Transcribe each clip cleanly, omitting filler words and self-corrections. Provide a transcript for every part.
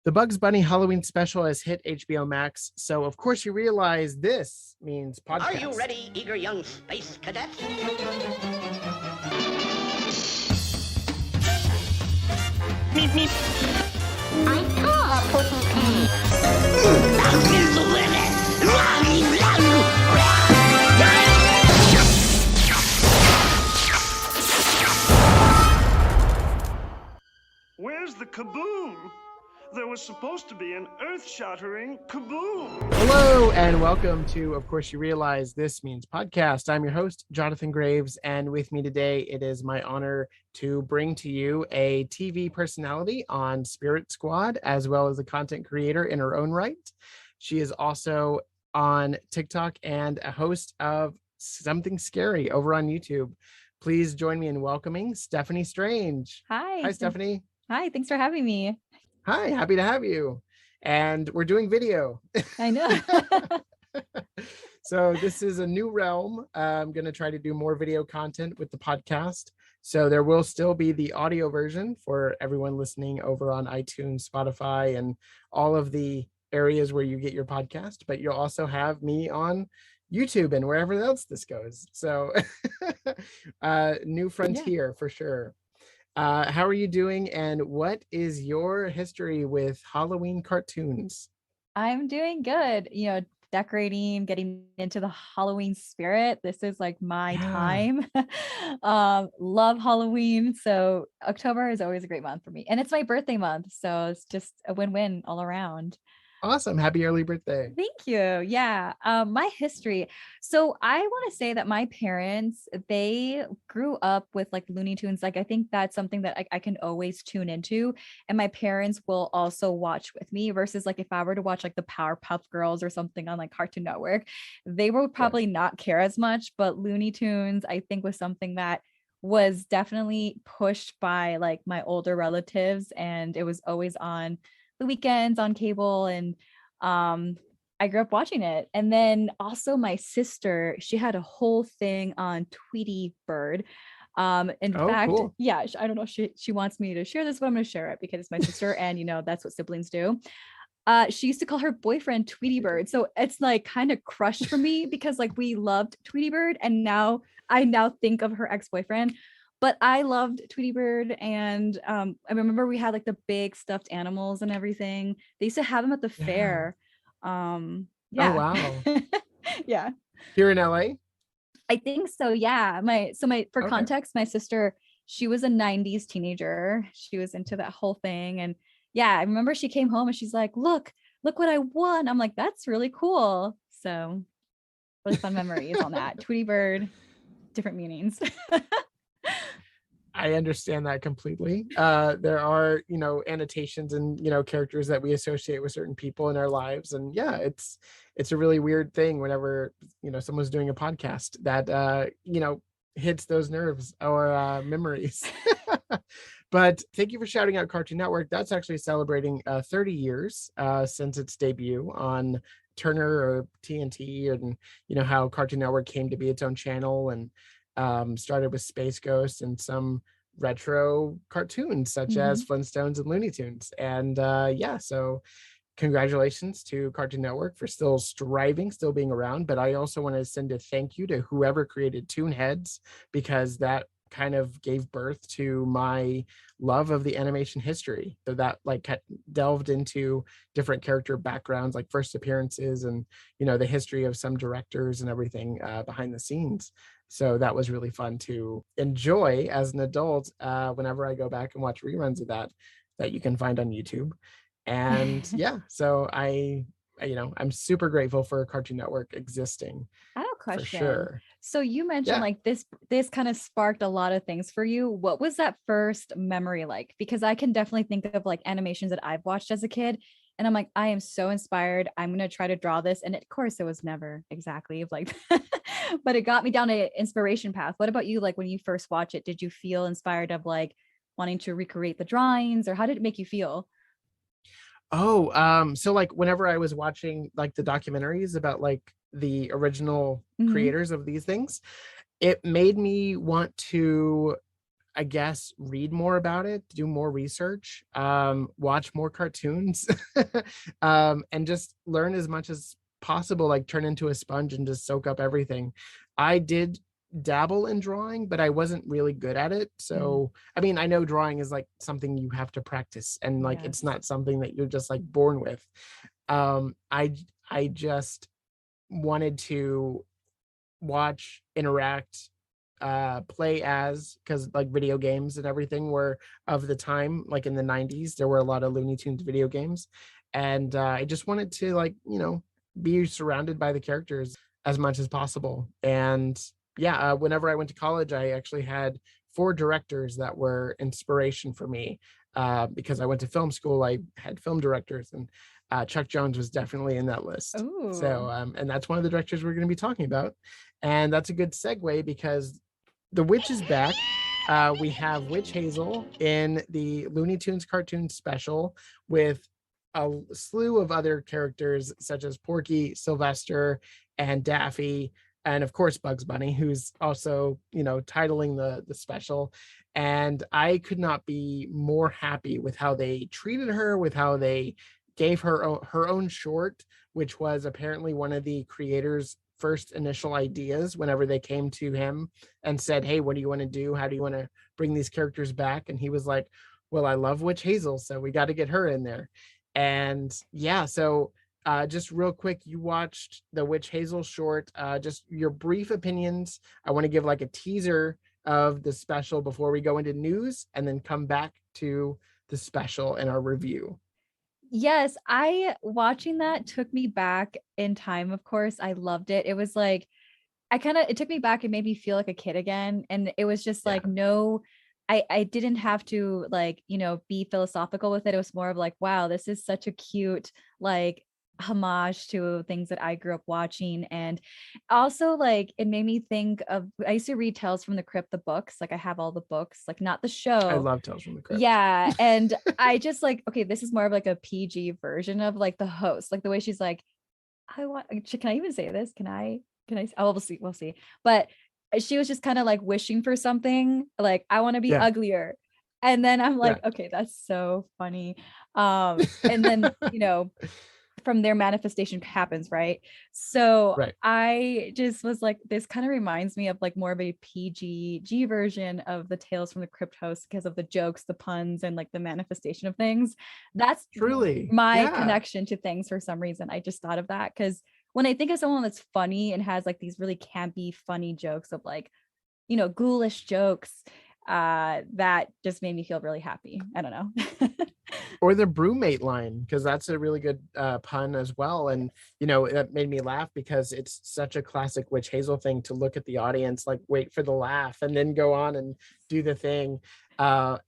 The Bugs Bunny Halloween special has hit HBOMAX, so of course you realize this means podcast. Are you ready, eager young space cadets? Meep, meep. I call a pussy cat. Here's the limit. Where's the kaboom? There was supposed to be an earth-shattering kaboom. Hello, and welcome to Of Course You Realize This Means Podcast. I'm your host, Jonathan Graves, and with me today, it is my honor to bring to you a TV personality on Spirit Squad, as well as a content creator in her own right. She is also on TikTok and a host of Something Scary over on YouTube. Please join me in welcoming Steffany Strange. Hi. Hi, Steffany. Hi, thanks for having me. Hi, happy to have you. And we're doing video. I know. So this is a new realm. I'm going to try to do more video content with the podcast. So there will still be the audio version for everyone listening over on iTunes, Spotify, and all of the areas where you get your podcast. But you'll also have me on YouTube and wherever else this goes. So new frontier for sure. How are you doing, and what is your history with Halloween cartoons? I'm doing good. Decorating, getting into the Halloween spirit. This is like my time. Love Halloween. So October is always a great month for me. And it's my birthday month. So it's just a win-win all around. Awesome. Happy early birthday. Thank you. Yeah. My history. So I want to say that my parents, they grew up with like Looney Tunes. Like, I think that's something that I can always tune into. And my parents will also watch with me versus like if I were to watch like the Powerpuff Girls or something on like Cartoon Network, they would probably not care as much. But Looney Tunes, I think, was something that was definitely pushed by like my older relatives. And it was always on the weekends on cable, and I grew up watching it. And then also my sister, she had a whole thing on Tweety Bird. In fact, cool. Yeah, I don't know if she wants me to share this, but I'm going to share it because it's my sister, and that's what siblings do. She used to call her boyfriend Tweety Bird, so it's like kind of crushed for me because like we loved Tweety Bird, and I now think of her ex-boyfriend. But I loved Tweety Bird, and I remember we had like the big stuffed animals and everything. They used to have them at the fair. Yeah. Oh, wow. Yeah. Here in LA? I think so. Yeah. For context, my sister, she was a 90s teenager. She was into that whole thing. And yeah, I remember she came home and she's like, look what I won. I'm like, that's really cool. So really fun memories on that. Tweety Bird, different meanings. I understand that completely. There are, annotations and, characters that we associate with certain people in our lives. And yeah, it's a really weird thing whenever, someone's doing a podcast that, hits those nerves or memories. But thank you for shouting out Cartoon Network. That's actually celebrating 30 years since its debut on Turner or TNT, and, how Cartoon Network came to be its own channel, and started with Space Ghost and some retro cartoons such as Flintstones and Looney Tunes. And so congratulations to Cartoon Network for still being around. But I also want to send a thank you to whoever created Toonheads, because that kind of gave birth to my love of the animation history. So that like delved into different character backgrounds, like first appearances, and the history of some directors and everything behind the scenes. So that was really fun to enjoy as an adult whenever I go back and watch reruns of that you can find on YouTube. And yeah, so I'm super grateful for Cartoon Network existing. I have a question. For sure. So you mentioned like this kind of sparked a lot of things for you. What was that first memory like? Because I can definitely think of like animations that I've watched as a kid, and I'm like, I am so inspired. I'm going to try to draw this. And of course it was never exactly like, but it got me down an inspiration path. What about you? Like when you first watch it, did you feel inspired of like wanting to recreate the drawings, or how did it make you feel? So like whenever I was watching like the documentaries about like the original creators of these things, it made me want to I guess read more about it, do more research, watch more cartoons, and just learn as much as possible, like turn into a sponge and just soak up everything. I did dabble in drawing, but I wasn't really good at it. So, I mean, I know drawing is like something you have to practice, and like it's Yes. not something that you're just like born with. I just wanted to watch, interact, play as, because like video games and everything were of the time. Like in the 90s there were a lot of Looney Tunes video games, and I just wanted to, like, be surrounded by the characters as much as possible. And yeah, whenever I went to college, I actually had four directors that were inspiration for me, because I went to film school. I had film directors, and Chuck Jones was definitely in that list. So Ooh. and that's one of the directors we're going to be talking about, and that's a good segue because the witch is back. We have Witch Hazel in the Looney Tunes cartoon special with a slew of other characters such as Porky, Sylvester, and Daffy, and of course Bugs Bunny, who's also, titling the special. And I could not be more happy with how they treated her, with how they gave her own short, which was apparently one of the creators' first initial ideas whenever they came to him and said, hey, what do you want to do? How do you want to bring these characters back? And he was like, well, I love Witch Hazel, so we got to get her in there. And yeah, so just real quick, you watched the Witch Hazel short. Just your brief opinions. I want to give like a teaser of the special before we go into news, and then come back to the special and our review. Yes, I watching that took me back in time, of course. I loved it. It was like it took me back and made me feel like a kid again. And it was just Yeah. like, no, I didn't have to like, be philosophical with it. It was more of like, wow, this is such a cute, like, homage to things that I grew up watching. And also, like, it made me think of, I used to read Tales from the Crypt, the books. Like, I have all the books, like, not the I show. love Tales from the Crypt. Yeah. And I just like, okay, this is more of like a PG version of like the host, like the way she's like, can I even say this? Oh, we'll see. We'll see. But she was just kind of like wishing for something, like, I want to be Yeah. uglier. And then I'm like, Yeah. okay, that's so funny. And then, from their manifestation happens, right? So Right. I just was like, this kind of reminds me of like more of a PG version of the Tales from the Crypt host because of the jokes, the puns, and like the manifestation of things. That's Truly. my Yeah. connection to things for some reason. I just thought of that because when I think of someone that's funny and has like these really campy, funny jokes of like, ghoulish jokes, that just made me feel really happy. I don't know. Or the brewmate line, because that's a really good pun as well. And that made me laugh because it's such a classic Witch Hazel thing to look at the audience, like wait for the laugh and then go on and do the thing. I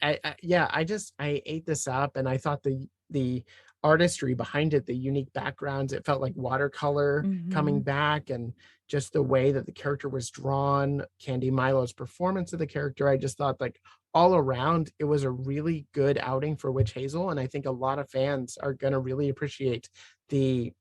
ate this up, and I thought the artistry behind it, the unique backgrounds, it felt like watercolor coming back, and just the way that the character was drawn, Candy Milo's performance of the character. I just thought, like, all around, it was a really good outing for Witch Hazel, and I think a lot of fans are going to really appreciate the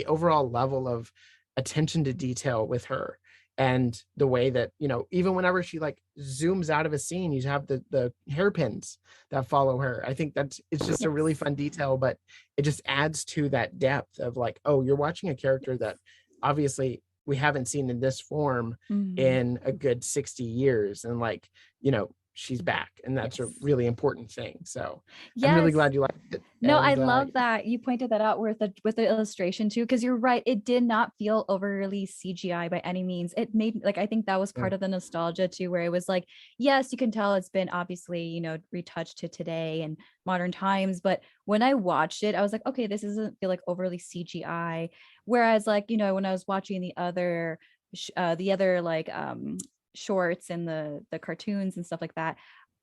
overall level of attention to detail with her, and the way that, even whenever she like zooms out of a scene, you have the hairpins that follow her. I think it's just a really fun detail, but it just adds to that depth of like, oh, you're watching a character that obviously we haven't seen in this form in a good 60 years, and like, she's back, and that's a really important thing. So I'm really glad you liked it. No, and, I love that you pointed that out with the illustration too, because you're right. It did not feel overly CGI by any means. It made, like, I think that was part of the nostalgia too, where it was like, yes, you can tell it's been obviously, retouched to today and modern times. But when I watched it, I was like, okay, this doesn't feel like overly CGI. Whereas like, when I was watching the other like shorts and the cartoons and stuff like that,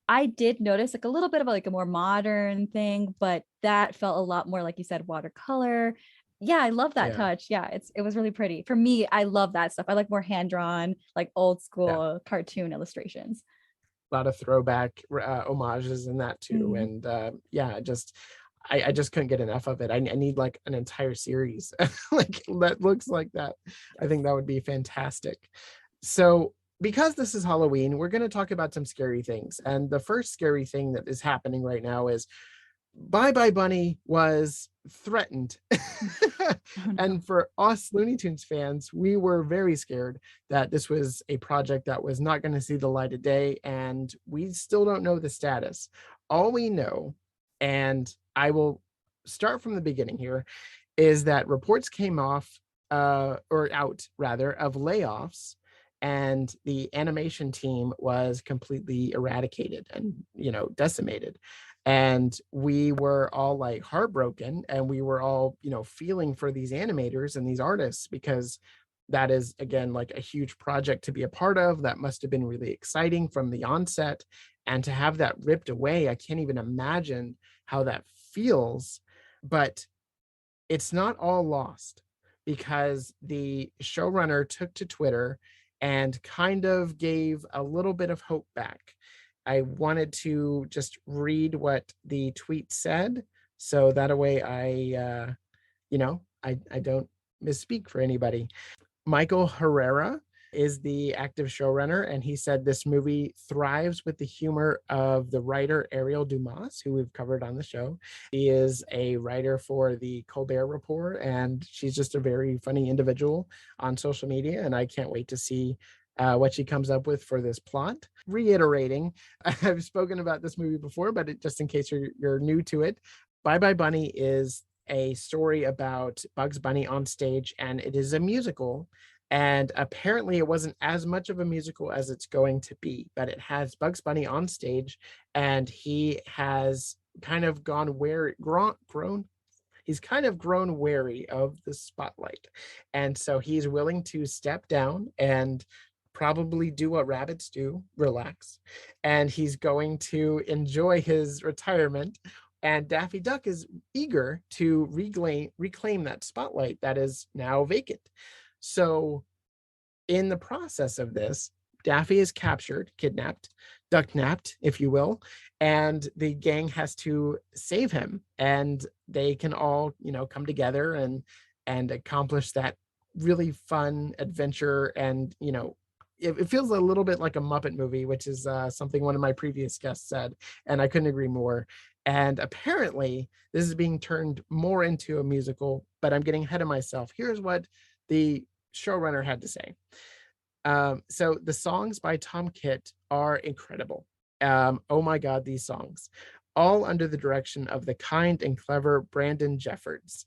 I did notice like a little bit of like a more modern thing, but that felt a lot more, like you said, watercolor. Yeah, I love that touch. Yeah, it was really pretty. For me, I love that stuff. I like more hand-drawn, like old school cartoon illustrations. A lot of throwback homages in that too. And I just couldn't get enough of it. I need like an entire series like that looks like that. I think that would be fantastic. So because this is Halloween, we're going to talk about some scary things. And the first scary thing that is happening right now is Bye Bye Bunny was threatened. Oh, no. And for us Looney Tunes fans, we were very scared that this was a project that was not going to see the light of day. And we still don't know the status. All we know, and I will start from the beginning here, is that reports came off, or out rather, of layoffs, and the animation team was completely eradicated and, decimated. And we were all like heartbroken, and we were all, feeling for these animators and these artists, because that is, again, like a huge project to be a part of. That must have been really exciting from the onset. And to have that ripped away, I can't even imagine how that feels. But it's not all lost, because the showrunner took to Twitter and kind of gave a little bit of hope back. I wanted to just read what the tweet said, so that way I don't misspeak for anybody. Michael Herrera is the active showrunner, and he said this movie thrives with the humor of the writer Ariel Dumas, who we've covered on the show. He is a writer for the Colbert Report, and she's just a very funny individual on social media, and I can't wait to see what she comes up with for this plot. Reiterating, I've spoken about this movie before, but just in case you're new to it, Bye Bye Bunny is a story about Bugs Bunny on stage, and it is a musical. And apparently it wasn't as much of a musical as it's going to be, but it has Bugs Bunny on stage, and he has kind of he's kind of grown wary of the spotlight. And so he's willing to step down and probably do what rabbits do, relax. And he's going to enjoy his retirement. And Daffy Duck is eager to reclaim that spotlight that is now vacant. So in the process of this, Daffy is captured, kidnapped, duck-napped, if you will, and the gang has to save him. And they can all, come together and accomplish that really fun adventure. And, it feels a little bit like a Muppet movie, which is something one of my previous guests said, and I couldn't agree more. And apparently this is being turned more into a musical, but I'm getting ahead of myself. Here's what the showrunner had to say. So the songs by Tom Kitt are incredible. Oh my God, these songs, all under the direction of the kind and clever Brandon Jeffords.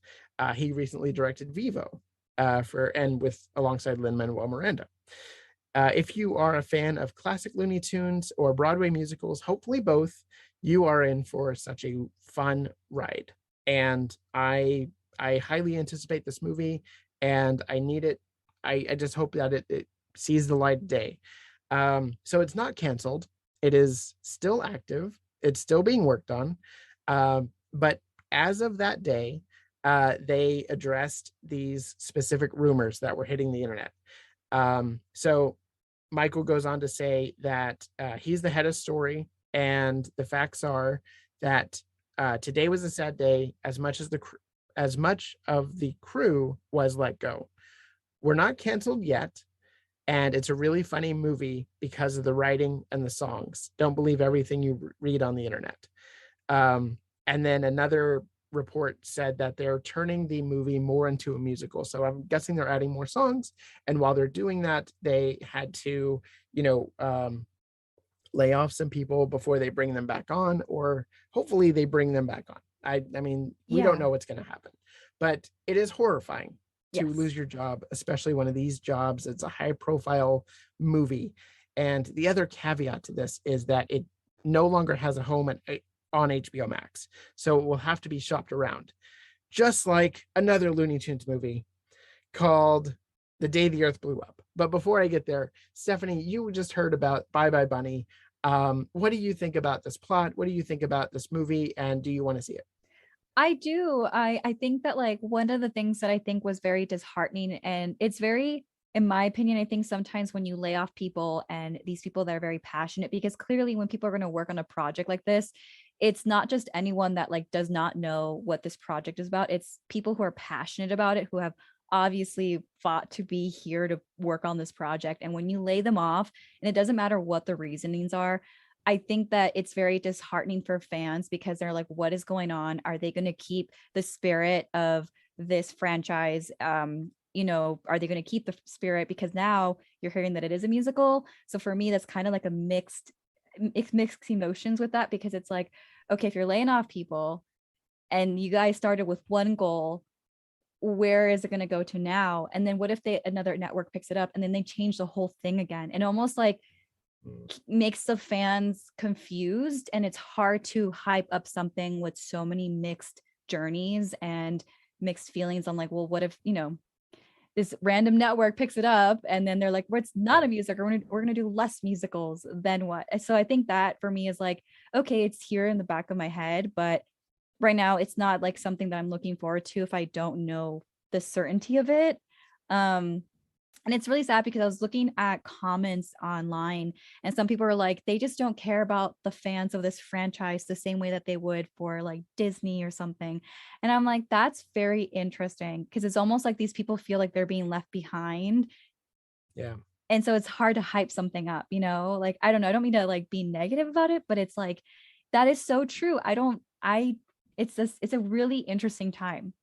He recently directed Vivo alongside Lin-Manuel Miranda. If you are a fan of classic Looney Tunes or Broadway musicals, hopefully both, you are in for such a fun ride. And I highly anticipate this movie, and I need it. I just hope that it sees the light of day. So it's not canceled. It is still active. It's still being worked on. But as of that day, they addressed these specific rumors that were hitting the internet. So Michael goes on to say that he's the head of story, and the facts are that today was a sad day, as much of the crew was let go. We're not canceled yet, and it's a really funny movie because of the writing and the songs. Don't believe everything you read on the internet. And then another report said that they're turning the movie more into a musical. So I'm guessing they're adding more songs. And while they're doing that, they had to, lay off some people before they bring them back on, or hopefully they bring them back on. I mean, we don't know what's going to happen, but it is horrifying to lose your job, especially one of these jobs. It's a high profile movie. And the other caveat to this is that it no longer has a home on HBOMAX. So it will have to be shopped around, just like another Looney Tunes movie called The Day the Earth Blew Up. But before I get there, Steffany, you just heard about Bye Bye Bunny. What do you think about this plot? What do you think about this movie? And do you want to see it? I do. I think that like one of the things that I think was very disheartening, and it's very, in my opinion, I think sometimes when you lay off people and these people that are very passionate, because clearly when people are going to work on a project like this, it's not just anyone that like does not know what this project is about. It's people who are passionate about it, who have obviously fought to be here to work on this project. And when you lay them off, and it doesn't matter what the reasonings are, I think that it's very disheartening for fans because they're like, what is going on? Are they going to keep the spirit of this franchise? Are they going to keep the spirit? Because now you're hearing that it is a musical. So for me, that's kind of like a mixed emotions with that, because it's like, okay, if you're laying off people and you guys started with one goal, where is it going to go to now? And then what if another network picks it up and then they change the whole thing again? And almost like makes the fans confused, and it's hard to hype up something with so many mixed journeys and mixed feelings. I'm like, well, what if this random network picks it up and then they're like, well, it's not a musical, we're gonna do less musicals, then what? So I think that for me is like, okay, it's here in the back of my head, but right now it's not like something that I'm looking forward to if I don't know the certainty of it. And it's really sad because I was looking at comments online and some people are like, they just don't care about the fans of this franchise the same way that they would for like Disney or something. And I'm like, that's very interesting, because it's almost like these people feel like they're being left behind. Yeah. And so it's hard to hype something up, like, I don't know. I don't mean to like be negative about it, but it's like, that is so true. It's a really interesting time.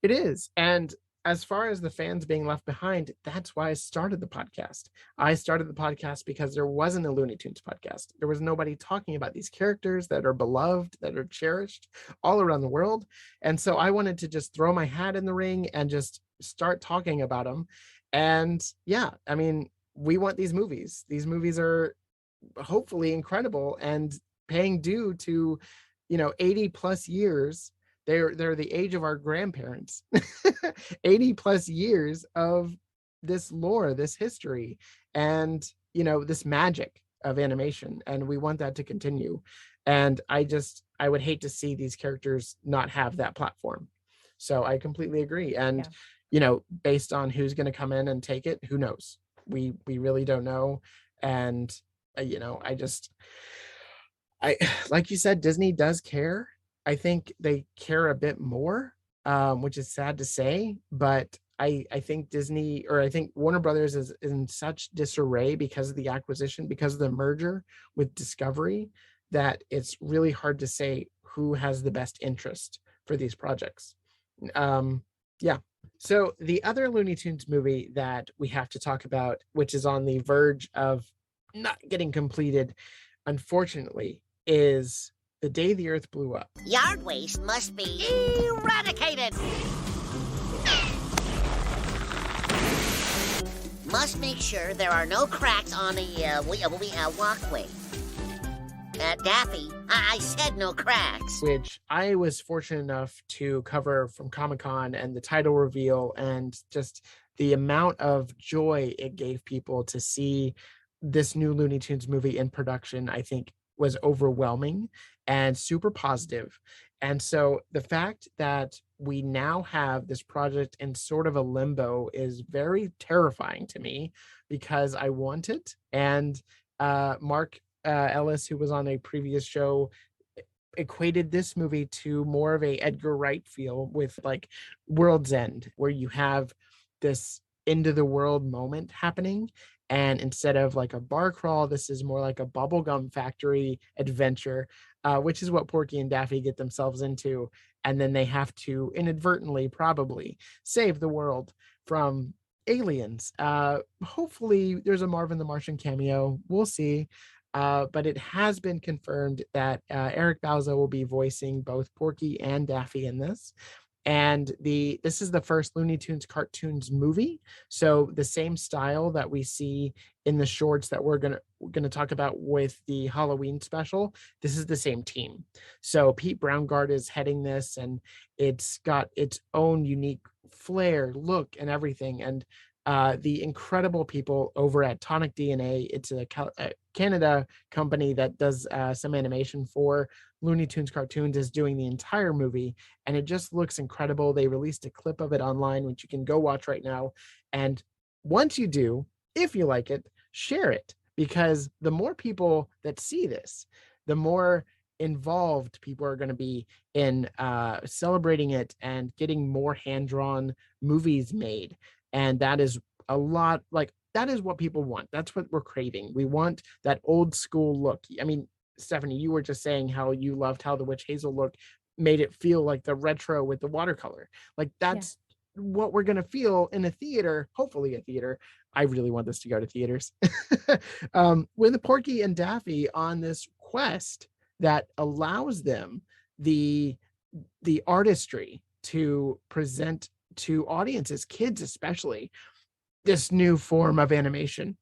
It is. And as far as the fans being left behind, that's why I started the podcast. I started the podcast because there wasn't a Looney Tunes podcast. There was nobody talking about these characters that are beloved, that are cherished all around the world. And so I wanted to just throw my hat in the ring and just start talking about them. And yeah, I mean, we want these movies. These movies are hopefully incredible and paying due to, 80 plus years. They're the age of our grandparents. 80 plus years of this lore, this history, and this magic of animation, and we want that to continue. And I would hate to see these characters not have that platform. So I completely agree. And based on who's going to come in and take it, who knows? We really don't know. And I like you said, Disney does care. I think they care a bit more, which is sad to say, but I think I think Warner Brothers is in such disarray because of the acquisition, because of the merger with Discovery, that it's really hard to say who has the best interest for these projects. Yeah. So the other Looney Tunes movie that we have to talk about, which is on the verge of not getting completed, unfortunately, is The Day the Earth Blew Up. Yard waste must be eradicated. Must make sure there are no cracks on the walkway. Daffy, I said no cracks. Which I was fortunate enough to cover from Comic-Con, and the title reveal and just the amount of joy it gave people to see this new Looney Tunes movie in production, I think was overwhelming and super positive. And so the fact that we now have this project in sort of a limbo is very terrifying to me, because I want it. And Mark Ellis, who was on a previous show, equated this movie to more of a Edgar Wright feel, with like World's End, where you have this end of the world moment happening. And instead of like a bar crawl, this is more like a bubblegum factory adventure, which is what Porky and Daffy get themselves into. And then they have to inadvertently probably save the world from aliens. Hopefully there's a Marvin the Martian cameo. We'll see. But it has been confirmed that Eric Bauza will be voicing both Porky and Daffy in this. And this is the first Looney Tunes cartoons movie, so the same style that we see in the shorts that we're gonna talk about with the Halloween special. This is the same team. So Pete Brownguard is heading this, and it's got its own unique flair, look, and everything. And the incredible people over at Tonic DNA, it's a Canada company that does some animation for Looney Tunes cartoons, is doing the entire movie, and it just looks incredible. They released a clip of it online, which you can go watch right now. And once you do, if you like it, share it, because the more people that see this, the more involved people are going to be in celebrating it and getting more hand-drawn movies made. And that is a lot, like, that is what people want. That's what we're craving. We want that old school look. I mean, Steffany, you were just saying how you loved how the Witch Hazel look made it feel like the retro with the watercolor. Like, that's what we're going to feel in a theater, hopefully a theater. I really want this to go to theaters. With Porky and Daffy on this quest that allows them the artistry to present to audiences, kids especially, this new form of animation,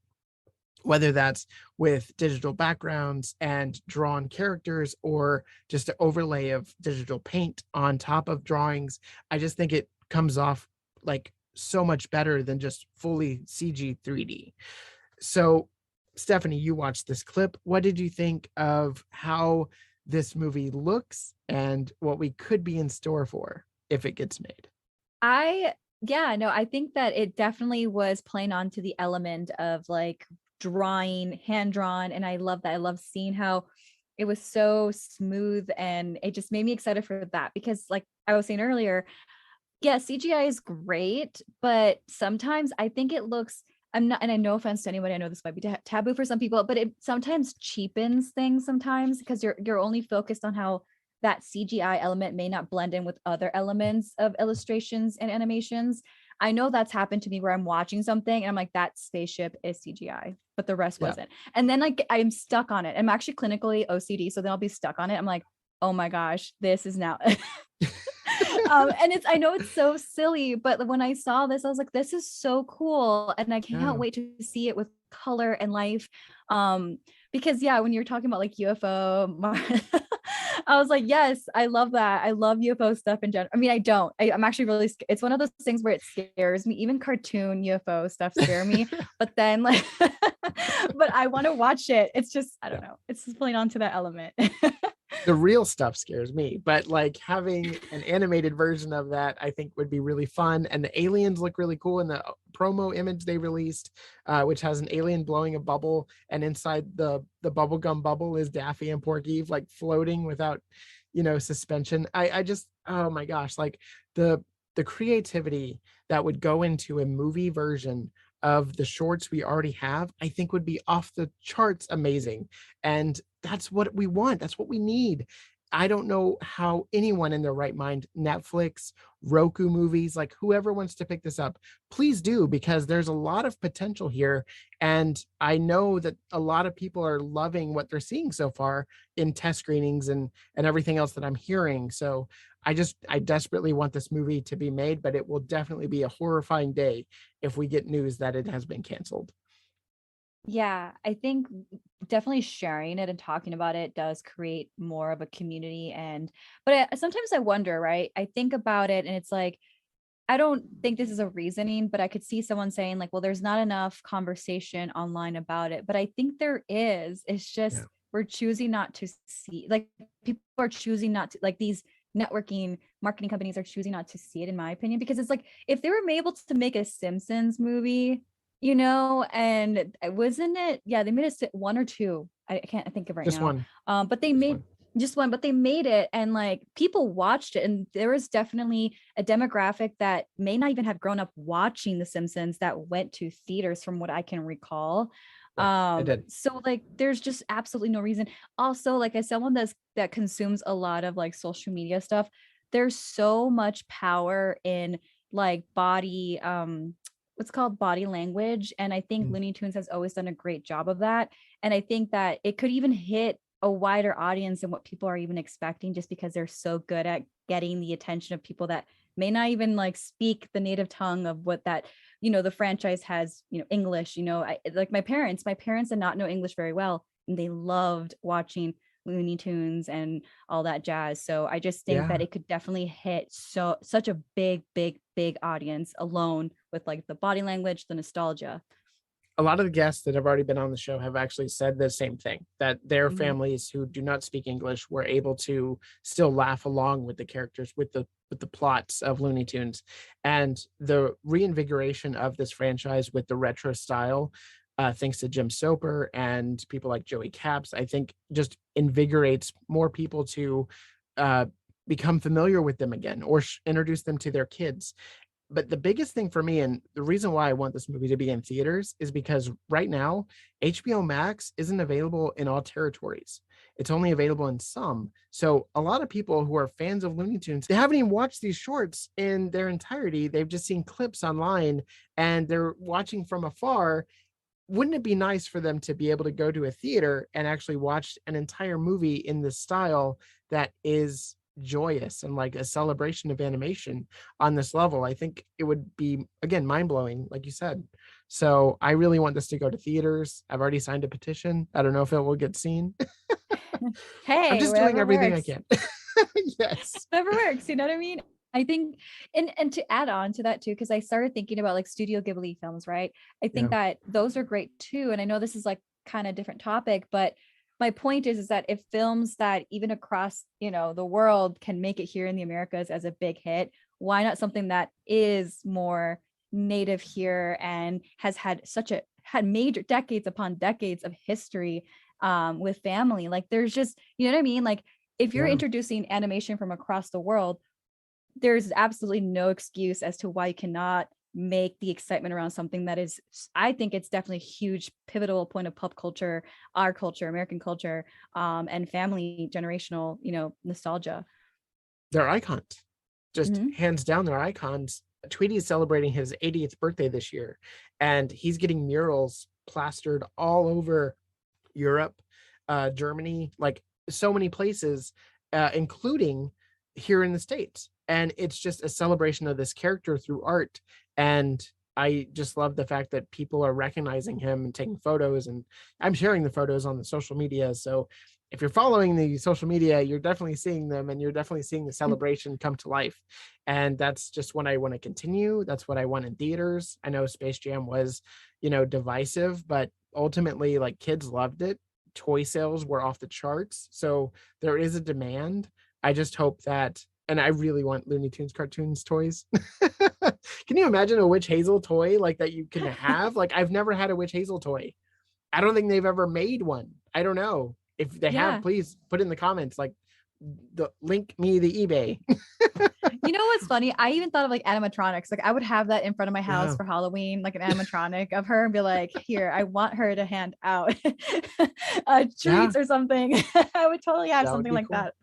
whether that's with digital backgrounds and drawn characters or just an overlay of digital paint on top of drawings. I just think it comes off like so much better than just fully CG 3D. So, Steffany, you watched this clip. What did you think of how this movie looks and what we could be in store for if it gets made? I think that it definitely was playing on to the element of like drawing, hand drawn. And I love that. I love seeing how it was so smooth, and it just made me excited for that because, like I was saying earlier, yeah, CGI is great, but sometimes I think it looks, and no offense to anybody, I know this might be taboo for some people, but it sometimes cheapens things sometimes because you're only focused on how that CGI element may not blend in with other elements of illustrations and animations. I know that's happened to me where I'm watching something and I'm like, that spaceship is CGI, but the rest wasn't. And then like I'm stuck on it. I'm actually clinically OCD, so then I'll be stuck on it. I'm like, oh my gosh, this is now. And I know it's so silly, but when I saw this, I was like, this is so cool. And I can't wait to see it with color and life. Because when you're talking about like UFO, I was like, yes, I love that. I love UFO stuff in general. I mean, I'm actually really scared. It's one of those things where it scares me. Even cartoon UFO stuff scare me. But then like, but I want to watch it. It's just, I don't know. It's just playing onto that element. The real stuff scares me, but like having an animated version of that, I think would be really fun. And the aliens look really cool in the promo image they released, which has an alien blowing a bubble, and inside the bubblegum bubble is Daffy and Porky like floating without, suspension. I just, oh my gosh, like the creativity that would go into a movie version of the shorts we already have, I think would be off the charts amazing. And that's what we want. That's what we need. I don't know how anyone in their right mind, Netflix, Roku movies, like whoever wants to pick this up, please do, because there's a lot of potential here. And I know that a lot of people are loving what they're seeing so far in test screenings and everything else that I'm hearing. So I desperately want this movie to be made, but it will definitely be a horrifying day if we get news that it has been canceled. Yeah, I think definitely sharing it and talking about it does create more of a community. But sometimes I wonder, right? I think about it and it's like, I don't think this is a reasoning, but I could see someone saying like, well, there's not enough conversation online about it. But I think there is. It's just we're choosing not to see, like people are choosing not to, like these networking marketing companies are choosing not to see it, in my opinion, because it's like if they were able to make a Simpsons movie, and wasn't it? Yeah, they made one or two. I can't think of right just now. One. But they made just one, but they made it, and like people watched it, and there was definitely a demographic that may not even have grown up watching The Simpsons that went to theaters, from what I can recall. So like there's just absolutely no reason. Also, like as someone that consumes a lot of like social media stuff, there's so much power in like body what's called body language, and I think Looney Tunes has always done a great job of that. And I think that it could even hit a wider audience than what people are even expecting, just because they're so good at getting the attention of people that may not even like speak the native tongue of what that the franchise has, English. Like my parents did not know English very well, and they loved watching Looney Tunes and all that jazz. So I just think that it could definitely hit such a big audience alone with like the body language, the nostalgia. A lot of the guests that have already been on the show have actually said the same thing, that their families who do not speak English were able to still laugh along with the characters, with the plots of Looney Tunes. And the reinvigoration of this franchise with the retro style, thanks to Jim Soper and people like Joey Caps, I think just invigorates more people to become familiar with them again or introduce them to their kids. But the biggest thing for me, and the reason why I want this movie to be in theaters, is because right now HBO Max isn't available in all territories. It's only available in some. So a lot of people who are fans of Looney Tunes, they haven't even watched these shorts in their entirety. They've just seen clips online and they're watching from afar. Wouldn't it be nice for them to be able to go to a theater and actually watch an entire movie in this style that is joyous and like a celebration of animation on this level? I think it would be, again, mind-blowing, like you said. So I really want this to go to theaters. I've already signed a petition. I don't know if it will get seen. Hey, I'm just doing everything works. I can. Yes. Whatever works, you know what I mean? I think, and to add on to that too, because I started thinking about like Studio Ghibli films, right? I think that those are great too. And I know this is like kind of different topic, but my point is that if films that even across, you know, the world can make it here in the Americas as a big hit, why not something that is more native here and has had major decades upon decades of history with family? Like there's just, you know what I mean? Like if you're introducing animation from across the world, there's absolutely no excuse as to why you cannot make the excitement around something that is, I think it's definitely a huge pivotal point of pop culture, our culture, American culture, and family generational, you know, nostalgia. They're icons. Just hands down, they're icons. Tweety is celebrating his 80th birthday this year, and he's getting murals plastered all over Europe, Germany, like so many places, including here in the States. And it's just a celebration of this character through art. And I just love the fact that people are recognizing him and taking photos, and I'm sharing the photos on the social media. So if you're following the social media, you're definitely seeing them, and you're definitely seeing the celebration come to life. And that's just what I want to continue. That's what I want in theaters. I know Space Jam was, you know, divisive, but ultimately, like, kids loved it. Toy sales were off the charts. So there is a demand. I just hope that, and I really want Looney Tunes cartoons toys. Can you imagine a Witch Hazel toy like that you can have? Like, I've never had a Witch Hazel toy. I don't think they've ever made one. I don't know. If they have, please put in the comments, like, link me the eBay. You know what's funny? I even thought of like animatronics. Like I would have that in front of my house for Halloween, like an animatronic of her, and be like, here, I want her to hand out treats or something. I would totally have something like that.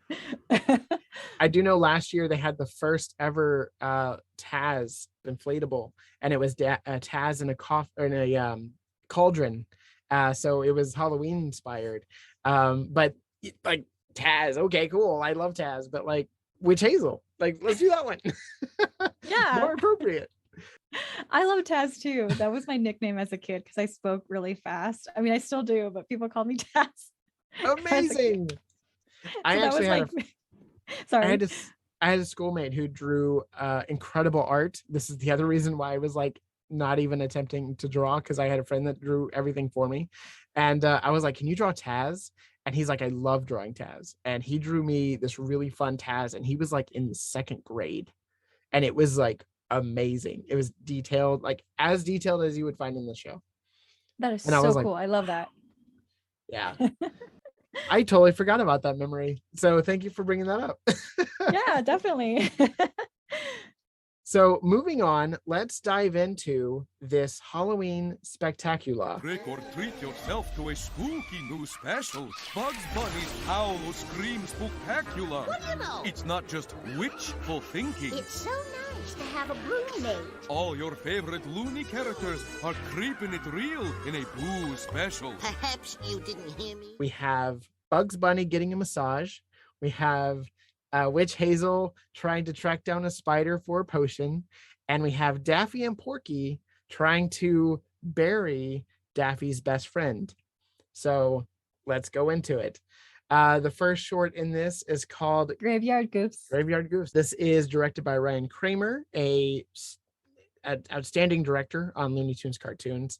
I do know last year they had the first ever Taz inflatable, and it was Taz in a cauldron. So it was Halloween inspired. But like Taz, okay, cool. I love Taz, but like Witch Hazel, like, let's do that one. Yeah. More appropriate. I love Taz too. That was my nickname as a kid because I spoke really fast. I mean, I still do, but people call me Taz. Amazing. I actually had I had a schoolmate who drew incredible art. This is the other reason why I was like not even attempting to draw, because I had a friend that drew everything for me. And I was like, can you draw Taz? And he's like, I love drawing Taz. And he drew me this really fun Taz, and he was like in the second grade. And it was like amazing. It was detailed, like as detailed as you would find in the show. That is so cool. I love that. Yeah. I totally forgot about that memory. So thank you for bringing that up. Yeah, definitely. So moving on, let's dive into this Halloween spectacular. Trick or treat yourself to a spooky new special, Bugs Bunny Hall-O-Skreem Spooktacula. What do you know? It's not just witchful thinking. It's so nice to have a broom made. All your favorite Looney characters are creeping it real in a boo special. Perhaps you didn't hear me. We have Bugs Bunny getting a massage. We have Witch Hazel trying to track down a spider for a potion. And we have Daffy and Porky trying to bury Daffy's best friend. So let's go into it. The first short in this is called Graveyard Goofs. Graveyard Goofs. This is directed by Ryan Kramer, an outstanding director on Looney Tunes cartoons.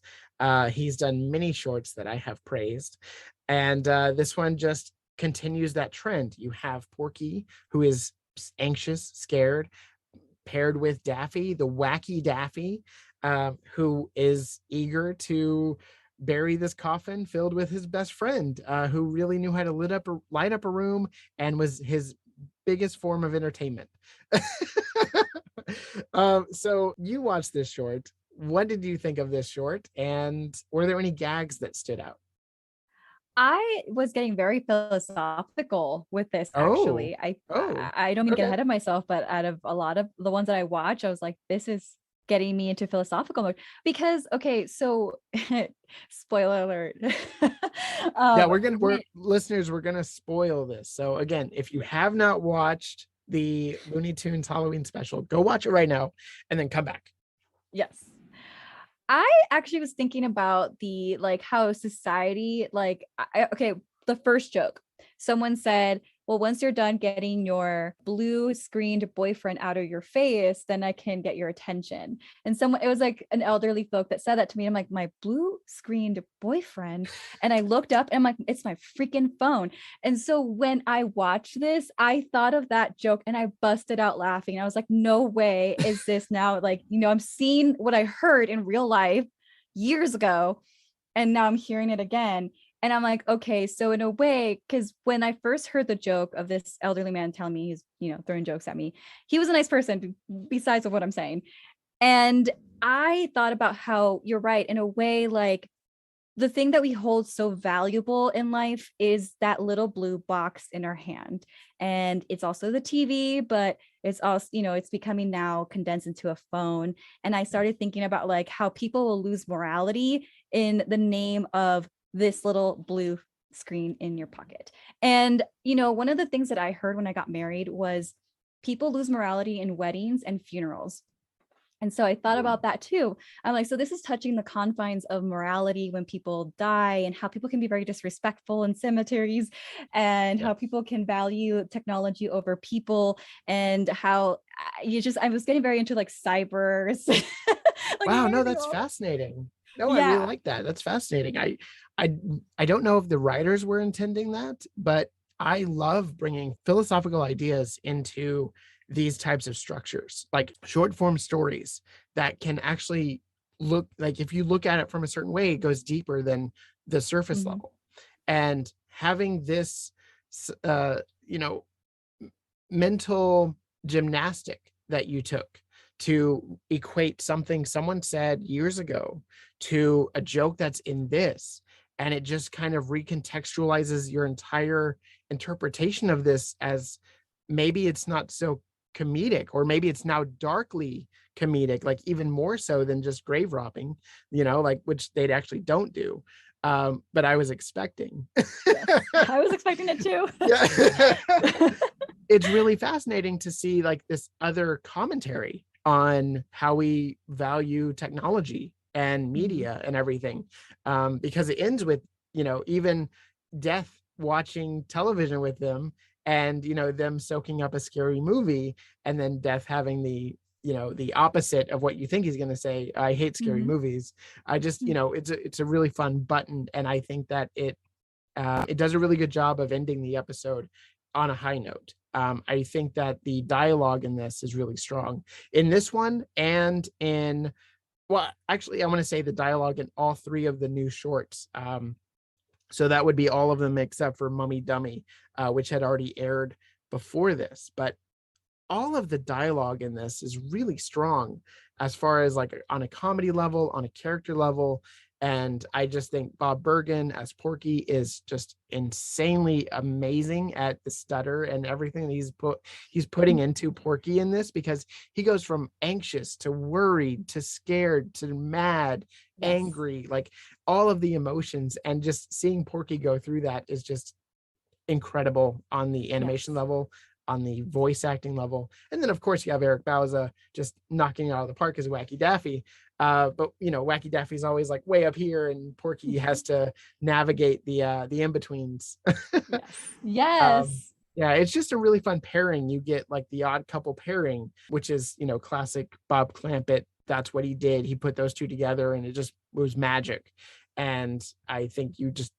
He's done many shorts that I have praised. And this one just continues that trend. You have Porky, who is anxious, scared, paired with Daffy, the wacky Daffy, who is eager to bury this coffin filled with his best friend, who really knew how to light up a room and was his biggest form of entertainment. So you watched this short. What did you think of this short? And were there any gags that stood out? I was getting very philosophical with this, actually. I don't mean to get ahead of myself, but out of a lot of the ones that I watch, I was like, this is getting me into philosophical mode. Because, okay, so spoiler alert. Yeah, listeners, we're gonna spoil this. So again, if you have not watched the Looney Tunes Halloween special, go watch it right now and then come back. Yes. I actually was thinking about the how society the first joke. Someone said, well, once you're done getting your blue screened boyfriend out of your face, then I can get your attention. And it was like an elderly folk that said that to me. I'm like, my blue screened boyfriend. And I looked up and I'm like, it's my freaking phone. And so when I watched this, I thought of that joke and I busted out laughing. I was like, no way is this now I'm seeing what I heard in real life years ago. And now I'm hearing it again. And I'm like, okay, so in a way, because when I first heard the joke of this elderly man telling me he's, throwing jokes at me, he was a nice person besides of what I'm saying. And I thought about how you're right, in a way, the thing that we hold so valuable in life is that little blue box in our hand. And it's also the TV, but it's also, it's becoming now condensed into a phone. And I started thinking about how people will lose morality in the name of this little blue screen in your pocket. And, one of the things that I heard when I got married was people lose morality in weddings and funerals. And so I thought about that too. I'm like, so this is touching the confines of morality when people die, and how people can be very disrespectful in cemeteries, and how people can value technology over people, and how I was getting very into cybers. Wow, no, that's fascinating. No, I really like that. That's fascinating. I don't know if the writers were intending that, but I love bringing philosophical ideas into these types of structures, like short form stories that can actually look like, if you look at it from a certain way, it goes deeper than the surface level. And having this, mental gymnastic that you took to equate something someone said years ago to a joke that's in this, and it just kind of recontextualizes your entire interpretation of this, as maybe it's not so comedic, or maybe it's now darkly comedic, even more so than just grave robbing, which they actually don't do. But I was expecting. I was expecting it too. Yeah. It's really fascinating to see this other commentary on how we value technology and media and everything, because it ends with even death watching television with them, and them soaking up a scary movie, and then death having the opposite of what you think he's going to say. I hate scary movies. I just it's a really fun button, and I think that it does a really good job of ending the episode on a high note. I think that the dialogue in this is really strong in this one, and in actually, I want to say the dialogue in all three of the new shorts. So that would be all of them except for Mummy Dummy, which had already aired before this. But all of the dialogue in this is really strong, as far as on a comedy level, on a character level. And I just think Bob Bergen as Porky is just insanely amazing at the stutter and everything that he's putting into Porky in this, because he goes from anxious to worried to scared to mad, angry, all of the emotions, and just seeing Porky go through that is just incredible on the animation level, on the voice acting level. And then of course you have Eric Bauza just knocking it out of the park as Wacky Daffy. But Wacky Daffy's always way up here, and Porky has to navigate the in-betweens. Yes. Yeah, it's just a really fun pairing. You get the Odd Couple pairing, which is classic Bob Clampett. That's what he did. He put those two together, and it was magic. And I think you just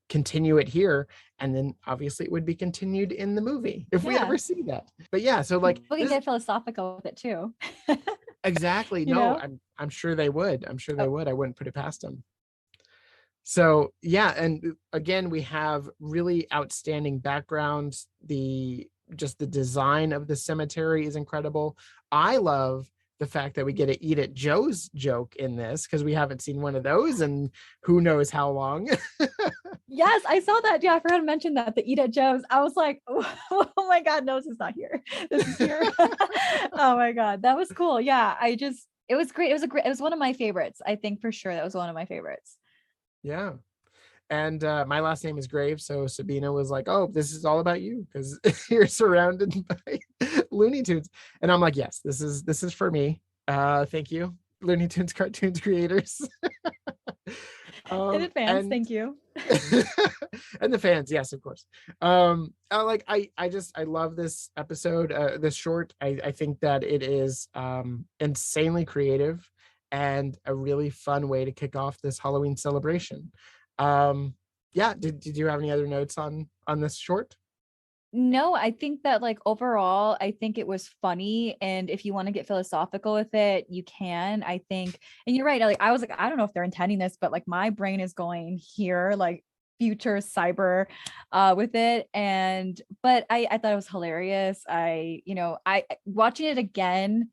continue it here, and then obviously it would be continued in the movie if we ever see that. But yeah, so we can get philosophical with it too. Exactly. No, I'm sure they would. I wouldn't put it past them. So yeah, and again, we have really outstanding backgrounds. Just the design of the cemetery is incredible. I love the fact that we get to eat at Joe's joke in this, because we haven't seen one of those and who knows how long. Yes, I saw that. Yeah, I forgot to mention that, the Eat at Joe's. I was like, oh my God, no, this is not here. This is here. Oh my God, that was cool. Yeah, it was great. It was one of my favorites. I think for sure that was one of my favorites. Yeah. And my last name is Graves, so Sabina was like, "Oh, this is all about you because you're surrounded by Looney Tunes." And I'm like, "Yes, this is for me. Thank you, Looney Tunes cartoons creators." In advance, thank you. And the fans, yes, of course. I love this episode, this short. I think that it is insanely creative and a really fun way to kick off this Halloween celebration. Yeah, did you have any other notes on this short? No, I think that like overall, I think it was funny. And if you want to get philosophical with it, you can, I think. And you're right. Like I was like, I don't know if they're intending this, but like my brain is going here, like future cyber with it. And but I thought it was hilarious. I watching it again,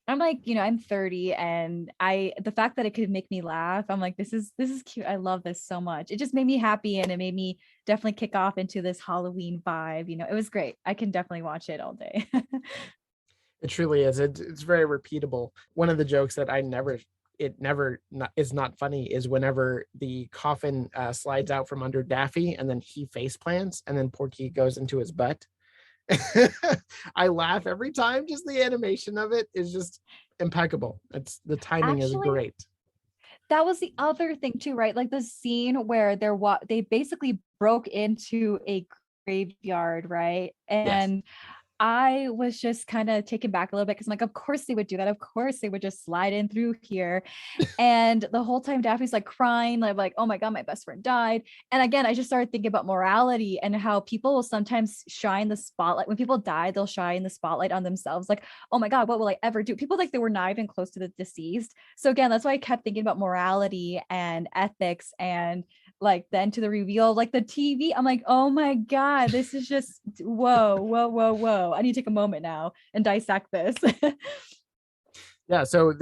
I'm like, I'm 30 and the fact that it could make me laugh, I'm like, this is cute. I love this so much. It just made me happy and it made me definitely kick off into this Halloween vibe. It was great. I can definitely watch it all day. It truly is. It's very repeatable. One of the jokes that is not funny is whenever the coffin slides out from under Daffy and then he face plants and then Porky goes into his butt. I laugh every time. Just the animation of it is just impeccable. The timing is great. That was the other thing too, right? Like the scene where they basically broke into a graveyard, right? And yes. I was just kind of taken back a little bit because I'm like, of course they would do that. Of course they would just slide in through here. And the whole time Daffy's like crying, like, oh my God, my best friend died. And again, I just started thinking about morality and how people will sometimes shine the spotlight. When people die, they'll shine the spotlight on themselves. Like, oh my God, what will I ever do? People like they were not even close to the deceased. So again, that's why I kept thinking about morality and ethics and like then to the reveal of like the TV. I'm like, oh my God, this is just whoa. I need to take a moment now and dissect this. Yeah, so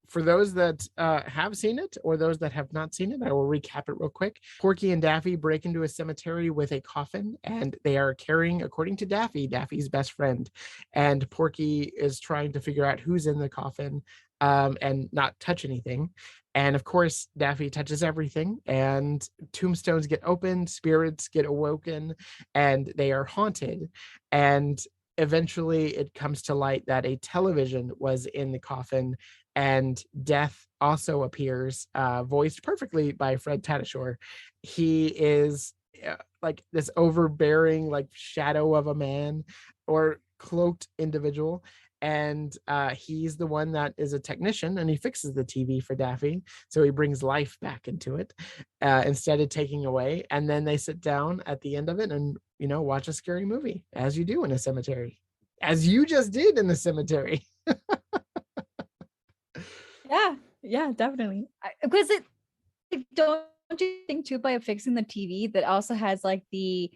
for those that have seen it or those that have not seen it, I will recap it real quick. Porky and Daffy break into a cemetery with a coffin and they are carrying, according to Daffy, Daffy's best friend. And Porky is trying to figure out who's in the coffin and not touch anything. And of course, Daffy touches everything and tombstones get opened, spirits get awoken, and they are haunted. And eventually it comes to light that a television was in the coffin and Death also appears, voiced perfectly by Fred Tatasciore. He is like this overbearing, like shadow of a man or cloaked individual. And he's the one that is a technician and he fixes the TV for Daffy. So he brings life back into it instead of taking away. And then they sit down at the end of it and, watch a scary movie as you do in a cemetery, as you just did in the cemetery. Yeah, definitely. Because don't you think too, by fixing the TV, that also has like the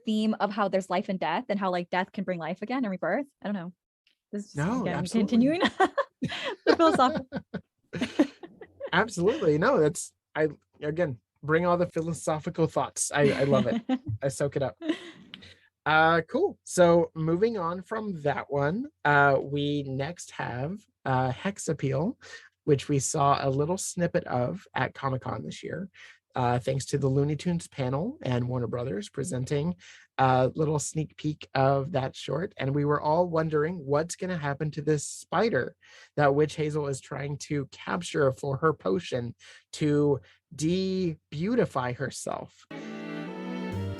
theme of how there's life and death and how like death can bring life again and rebirth? I don't know. No, again, absolutely. Continuing the philosophical. Absolutely. No, again, bring all the philosophical thoughts. I love it. I soak it up. Cool. So moving on from that one, we next have Hex Appeal, which we saw a little snippet of at Comic-Con this year. Thanks to the Looney Tunes panel and Warner Brothers presenting a little sneak peek of that short. And we were all wondering what's going to happen to this spider that Witch Hazel is trying to capture for her potion to de-beautify herself.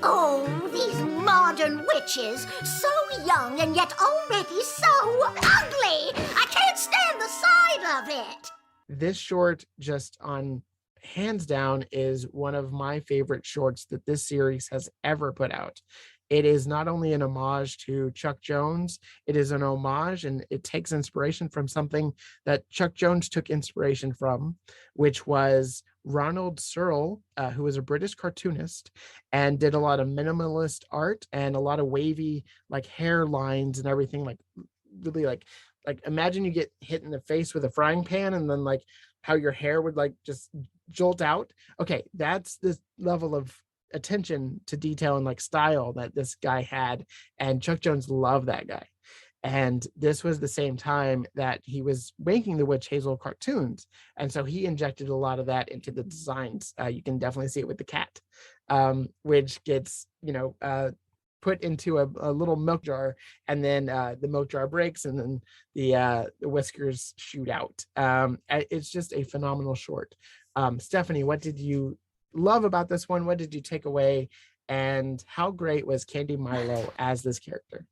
Oh, these modern witches, so young and yet already so ugly! I can't stand the sight of it! This short just on hands down is one of my favorite shorts that this series has ever put out. It is not only an homage to Chuck Jones, it is an homage, and it takes inspiration from something that Chuck Jones took inspiration from, which was Ronald Searle, who was a British cartoonist and did a lot of minimalist art and a lot of wavy like hair lines and everything, like really like imagine you get hit in the face with a frying pan and then like how your hair would like just jolt out. Okay, that's the level of attention to detail and like style that this guy had, and Chuck Jones loved that guy. And this was the same time that he was making the Witch Hazel cartoons, and so he injected a lot of that into the designs. You can definitely see it with the cat, which gets put into a little milk jar, and then the milk jar breaks, and then the whiskers shoot out. It's just a phenomenal short. Steffany, what did you love about this one? What did you take away? And how great was Candy Milo as this character?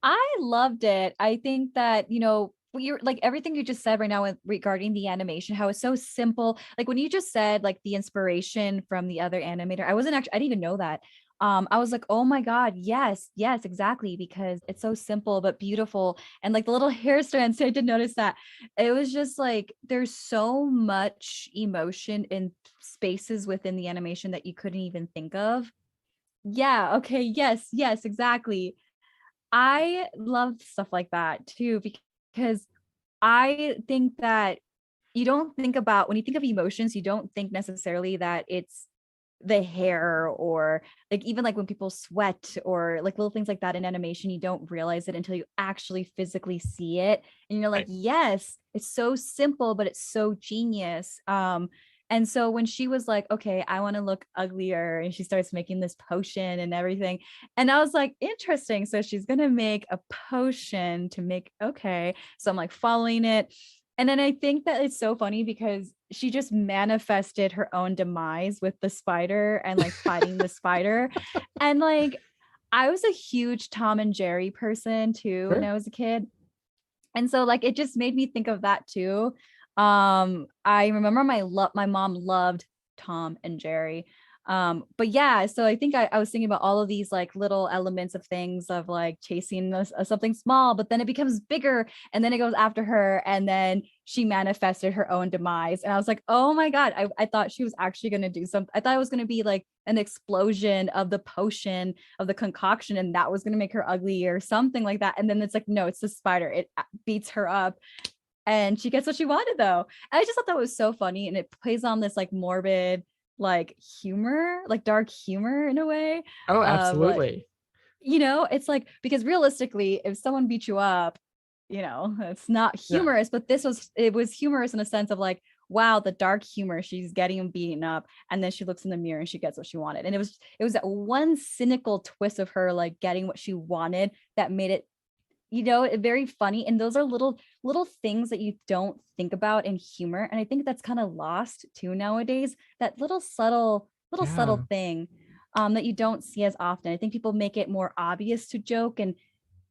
I loved it. I think that, you're like everything you just said right now regarding the animation, how it's so simple. Like when you just said like the inspiration from the other animator, I didn't even know that. I was like, oh my God, yes, exactly, because it's so simple but beautiful. And like the little hair strands, I did notice that. It was just like there's so much emotion in spaces within the animation that you couldn't even think of. Yeah, okay, yes, exactly. I love stuff like that too, because I think that you don't think about, when you think of emotions, you don't think necessarily that it's the hair, or like even like when people sweat or like little things like that in animation, you don't realize it until you actually physically see it. And you're like, yes, it's so simple, but it's so genius. And so when she was like, okay, I want to look uglier, and she starts making this potion and everything. And I was like, interesting. So she's going to make a potion to make, okay. So I'm like following it. And then I think that it's so funny because she just manifested her own demise with the spider and like fighting the spider. And like, I was a huge Tom and Jerry person too when I was a kid. And so like, it just made me think of that too. I remember my mom loved Tom and Jerry. But yeah, so I think I was thinking about all of these like little elements of things of like chasing something small, but then it becomes bigger, and then it goes after her, and then she manifested her own demise. And I was like, oh my God, I thought she was actually going to do something. I thought it was going to be like an explosion of the potion, of the concoction, and that was going to make her ugly or something like that. And then it's like, no, it's the spider. It beats her up. And she gets what she wanted though. And I just thought that was so funny. And it plays on this like morbid, like humor, like dark humor in a way. Oh, absolutely. It's like, because realistically, if someone beat you up, it's not humorous, but it was humorous in a sense of like, wow, the dark humor, she's getting beaten up. And then she looks in the mirror and she gets what she wanted. And it was that one cynical twist of her, like getting what she wanted that made it, very funny. And those are little things that you don't think about in humor. And I think that's kind of lost too nowadays, that little subtle thing that you don't see as often. I think people make it more obvious to joke and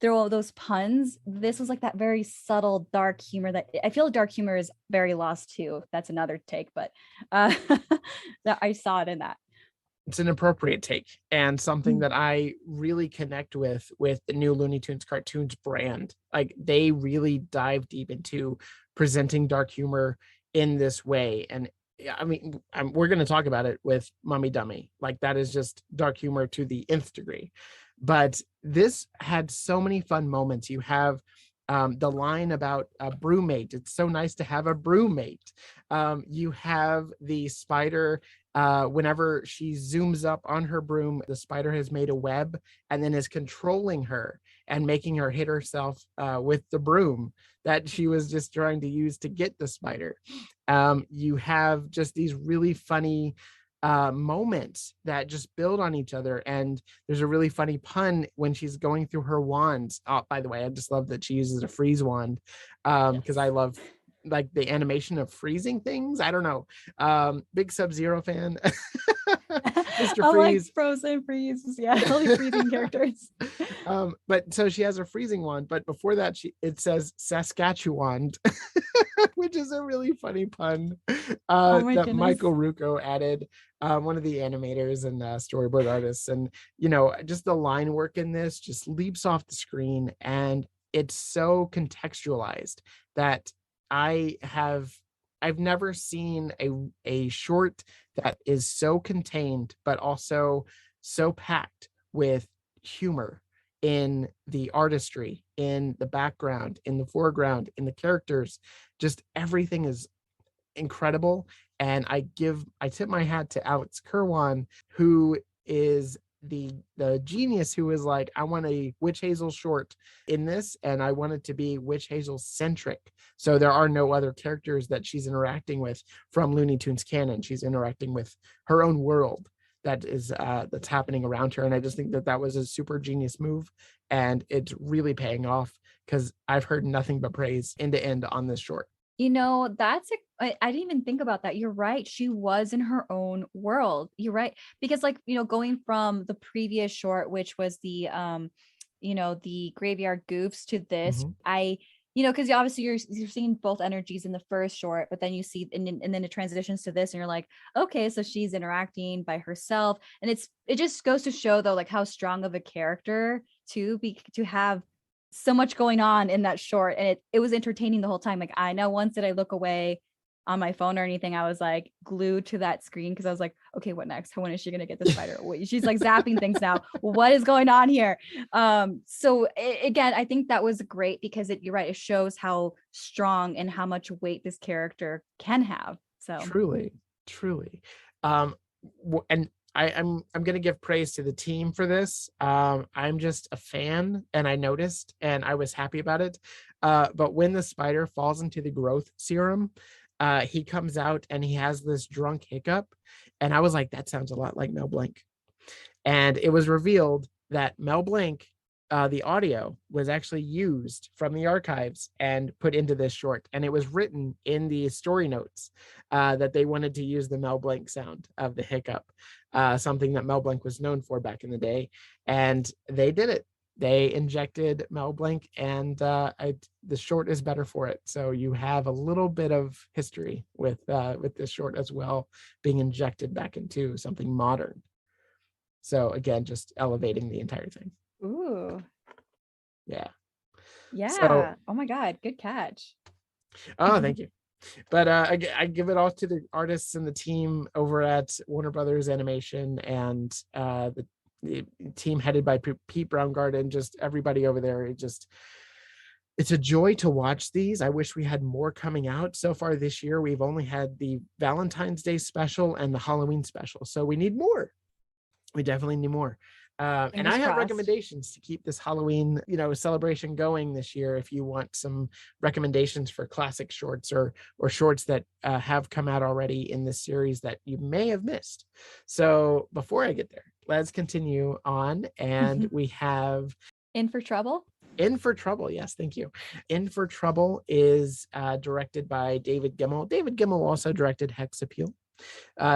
throw all those puns. This was like that very subtle dark humor that I feel dark humor is very lost too. That's another take, but that I saw it in that. It's an appropriate take, and something that I really connect with the new Looney Tunes cartoons brand. Like they really dive deep into presenting dark humor in this way. And I mean, we're going to talk about it with Mummy Dummy. Like that is just dark humor to the nth degree. But this had so many fun moments. You have the line about a brewmate. It's so nice to have a brewmate. You have the spider. Whenever she zooms up on her broom, the spider has made a web and then is controlling her and making her hit herself with the broom that she was just trying to use to get the spider. You have just these really funny moments that just build on each other. And there's a really funny pun when she's going through her wands. Oh, by the way, I just love that she uses a freeze wand because I love like the animation of freezing things. I don't know. Big Sub-Zero fan. Mr. Oh, like Freeze. Frozen Freeze. Yeah, all these freezing characters. But so she has a freezing wand, but before that, it says Saskatchewan, which is a really funny pun Oh my that goodness. Michael Rucco added, one of the animators and storyboard artists. And, just the line work in this just leaps off the screen, and it's so contextualized that I've never seen a short that is so contained, but also so packed with humor in the artistry, in the background, in the foreground, in the characters. Just everything is incredible. And I tip my hat to Alex Kerwan, who is the genius who is like, I want a Witch Hazel short in this, and I want it to be Witch Hazel centric. So there are no other characters that she's interacting with from Looney Tunes canon. She's interacting with her own world that is that's happening around her. And I just think that was a super genius move, and it's really paying off because I've heard nothing but praise end to end on this short. I didn't even think about that. You're right. She was in her own world. You're right. Because going from the previous short, which was the the Graveyard Goofs, to this, because obviously you're seeing both energies in the first short, but then you see, and then it transitions to this, and you're like, okay, so she's interacting by herself. And it just goes to show though, like how strong of a character to have so much going on in that short. And it was entertaining the whole time. Like, I know once did I look away on my phone or anything, I was like glued to that screen because I was like, okay, what next? When is she gonna get the spider? Wait, she's like zapping things now. What is going on here? Again, I think that was great because you're right, it shows how strong and how much weight this character can have. So truly. And I'm going to give praise to the team for this. I'm just a fan, and I noticed, and I was happy about it. But when the spider falls into the growth serum, he comes out and he has this drunk hiccup, and I was like, that sounds a lot like Mel Blanc. And it was revealed that Mel Blanc, the audio was actually used from the archives and put into this short, and it was written in the story notes that they wanted to use the Mel Blanc sound of the hiccup, something that Mel Blanc was known for back in the day, and they did it. They injected Mel Blanc, and the short is better for it. So you have a little bit of history with this short as well, being injected back into something modern. So again, just elevating the entire thing. Ooh. Yeah. So, oh my God, good catch. Oh, thank you. But I give it all to the artists and the team over at Warner Brothers Animation, and the team headed by Pete Browngarden, just everybody over there. It's a joy to watch these. I wish we had more coming out. So far this year, we've only had the Valentine's Day special and the Halloween special. So we need more. We definitely need more. And I have recommendations to keep this Halloween, celebration going this year. If you want some recommendations for classic shorts or shorts that have come out already in this series that you may have missed. So before I get there, let's continue on. And we have In for Trouble. In for Trouble. Yes, thank you. In for Trouble is directed by David Gemmell. David Gemmell also directed Hex Appeal.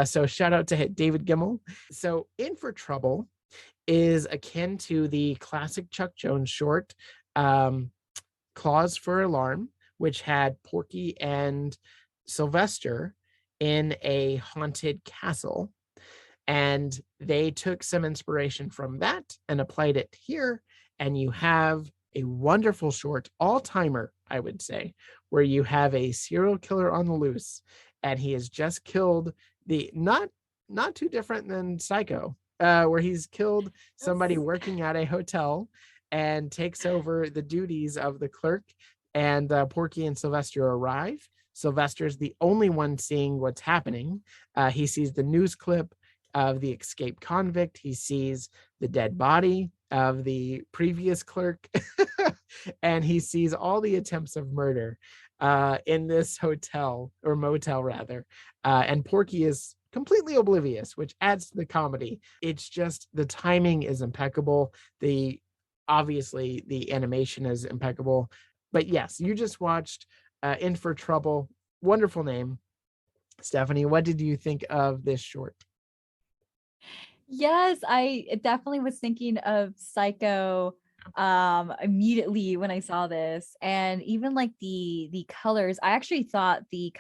So shout out to David Gemmell. So In for Trouble is akin to the classic Chuck Jones short, Cause for Alarm, which had Porky and Sylvester in a haunted castle. And they took some inspiration from that and applied it here. And you have a wonderful short, all-timer, I would say, where you have a serial killer on the loose, and he has just killed not too different than Psycho, where he's killed somebody working at a hotel and takes over the duties of the clerk. And Porky and Sylvester arrive. Sylvester's the only one seeing what's happening. He sees the news clip of the escaped convict. He sees the dead body of the previous clerk, and he sees all the attempts of murder in this hotel, or motel rather. And Porky is completely oblivious, which adds to the comedy. It's just the timing is impeccable. Obviously the animation is impeccable. But yes, you just watched In for Trouble. Wonderful name. Steffany, what did you think of this short? Yes, I definitely was thinking of Psycho immediately when I saw this. And even like the colors, I actually thought the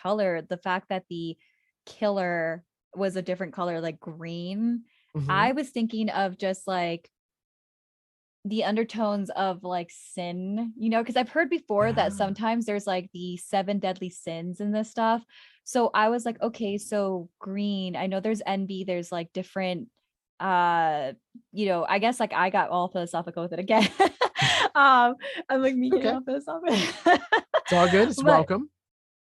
fact that the killer was a different color, like green, Mhm. I was thinking of just like the undertones of like sin, because I've heard before that Ah, sometimes there's like the seven deadly sins in this stuff. So I was like, okay, so green, I know there's envy, there's like different I guess like I got all philosophical with it again. I'm like me getting okay. all philosophical. It's all good. It's But welcome.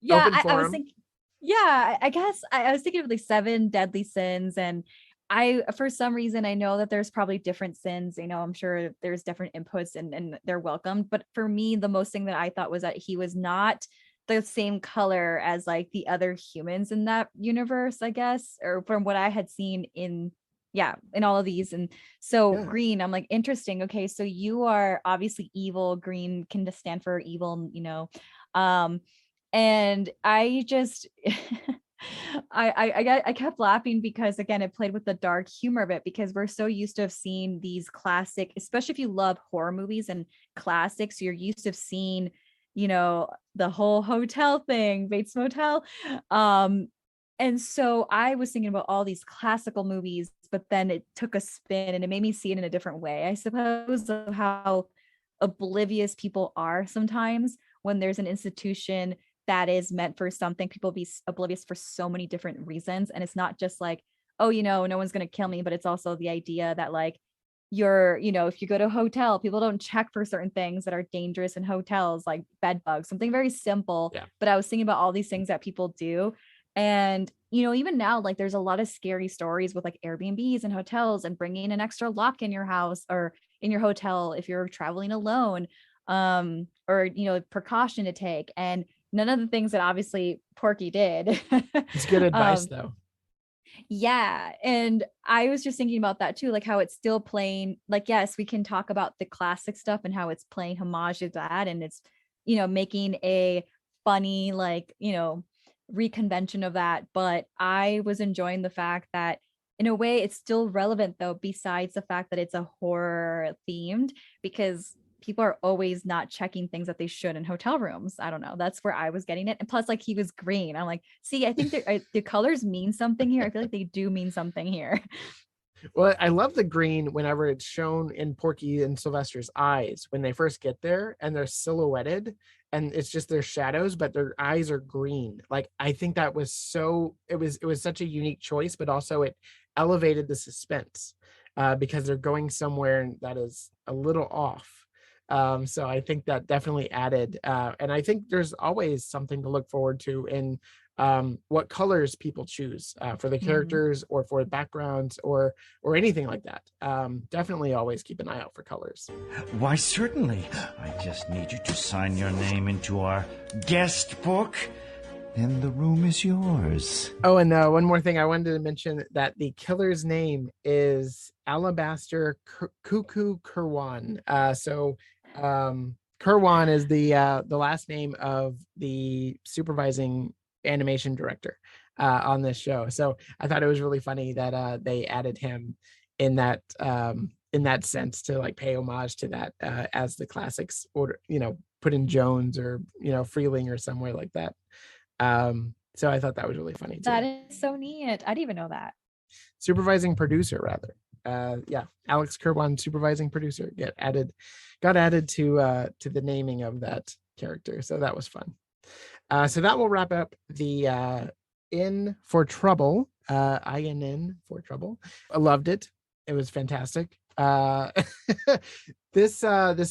yeah, Open I was forum. thinking, yeah, I guess I was thinking of like seven deadly sins. And for some reason, I know that there's probably different sins. I'm sure there's different inputs and they're welcomed. But for me, the most thing that I thought was that he was not the same color as like the other humans in that universe, I guess, or from what I had seen in all of these. And so Yeah. green, I'm like, interesting. Okay, so you are obviously evil. Green can just stand for evil. Um, and I just I kept laughing because again it played with the dark humor of it, because we're so used to have seen these classic, especially if you love horror movies and classics, you're used to have seen the whole hotel thing, Bates Motel. And so I was thinking about all these classical movies, but then it took a spin and it made me see it in a different way, I suppose, of how oblivious people are sometimes when there's an institution that is meant for something. People be oblivious for so many different reasons. And it's not just like, oh, no one's going to kill me, but it's also the idea that like if you go to a hotel, people don't check for certain things that are dangerous in hotels, like bed bugs, something very simple. Yeah. But I was thinking about all these things that people do. And, even now, like there's a lot of scary stories with like Airbnbs and hotels and bringing an extra lock in your house or in your hotel if you're traveling alone, or precaution to take. And none of the things that obviously Porky did. It's good advice um though. yeah, and I was just thinking about that too, like how it's still playing, like yes, we can talk about the classic stuff and how it's playing homage to that, and it's making a funny like reconvention of that. But I was enjoying the fact that in a way it's still relevant though, besides the fact that it's a horror themed, because people are always not checking things that they should in hotel rooms. I don't know, that's where I was getting it. And plus like he was green, I'm like, see, I think the colors mean something here. I feel like they do mean something here. Well, I love the green whenever it's shown in Porky and Sylvester's eyes when they first get there and they're silhouetted and it's just their shadows, but their eyes are green. Like I think that was it was such a unique choice, but also it elevated the suspense because they're going somewhere that is a little off. So I think that definitely added, and I think there's always something to look forward to in what colors people choose for the Mhm. characters or for backgrounds or anything like that. Definitely always keep an eye out for colors. Why, certainly. I just need you to sign your name into our guest book, and the room is yours. Oh, and one more thing I wanted to mention, that the killer's name is Alabaster Cuckoo Kerwan. Kerwan is the last name of the supervising animation director on this show. So I thought it was really funny that they added him in that sense to like pay homage to that as the classics, or put in Jones or Freeling or somewhere like that. So I thought that was really funny too. That is so neat. I didn't even know that. Supervising producer, rather. Yeah, Alex Kerwan, supervising producer, got added to the naming of that character. So that was fun. So that will wrap up the In for Trouble, INN for Trouble. I loved it. It was fantastic. This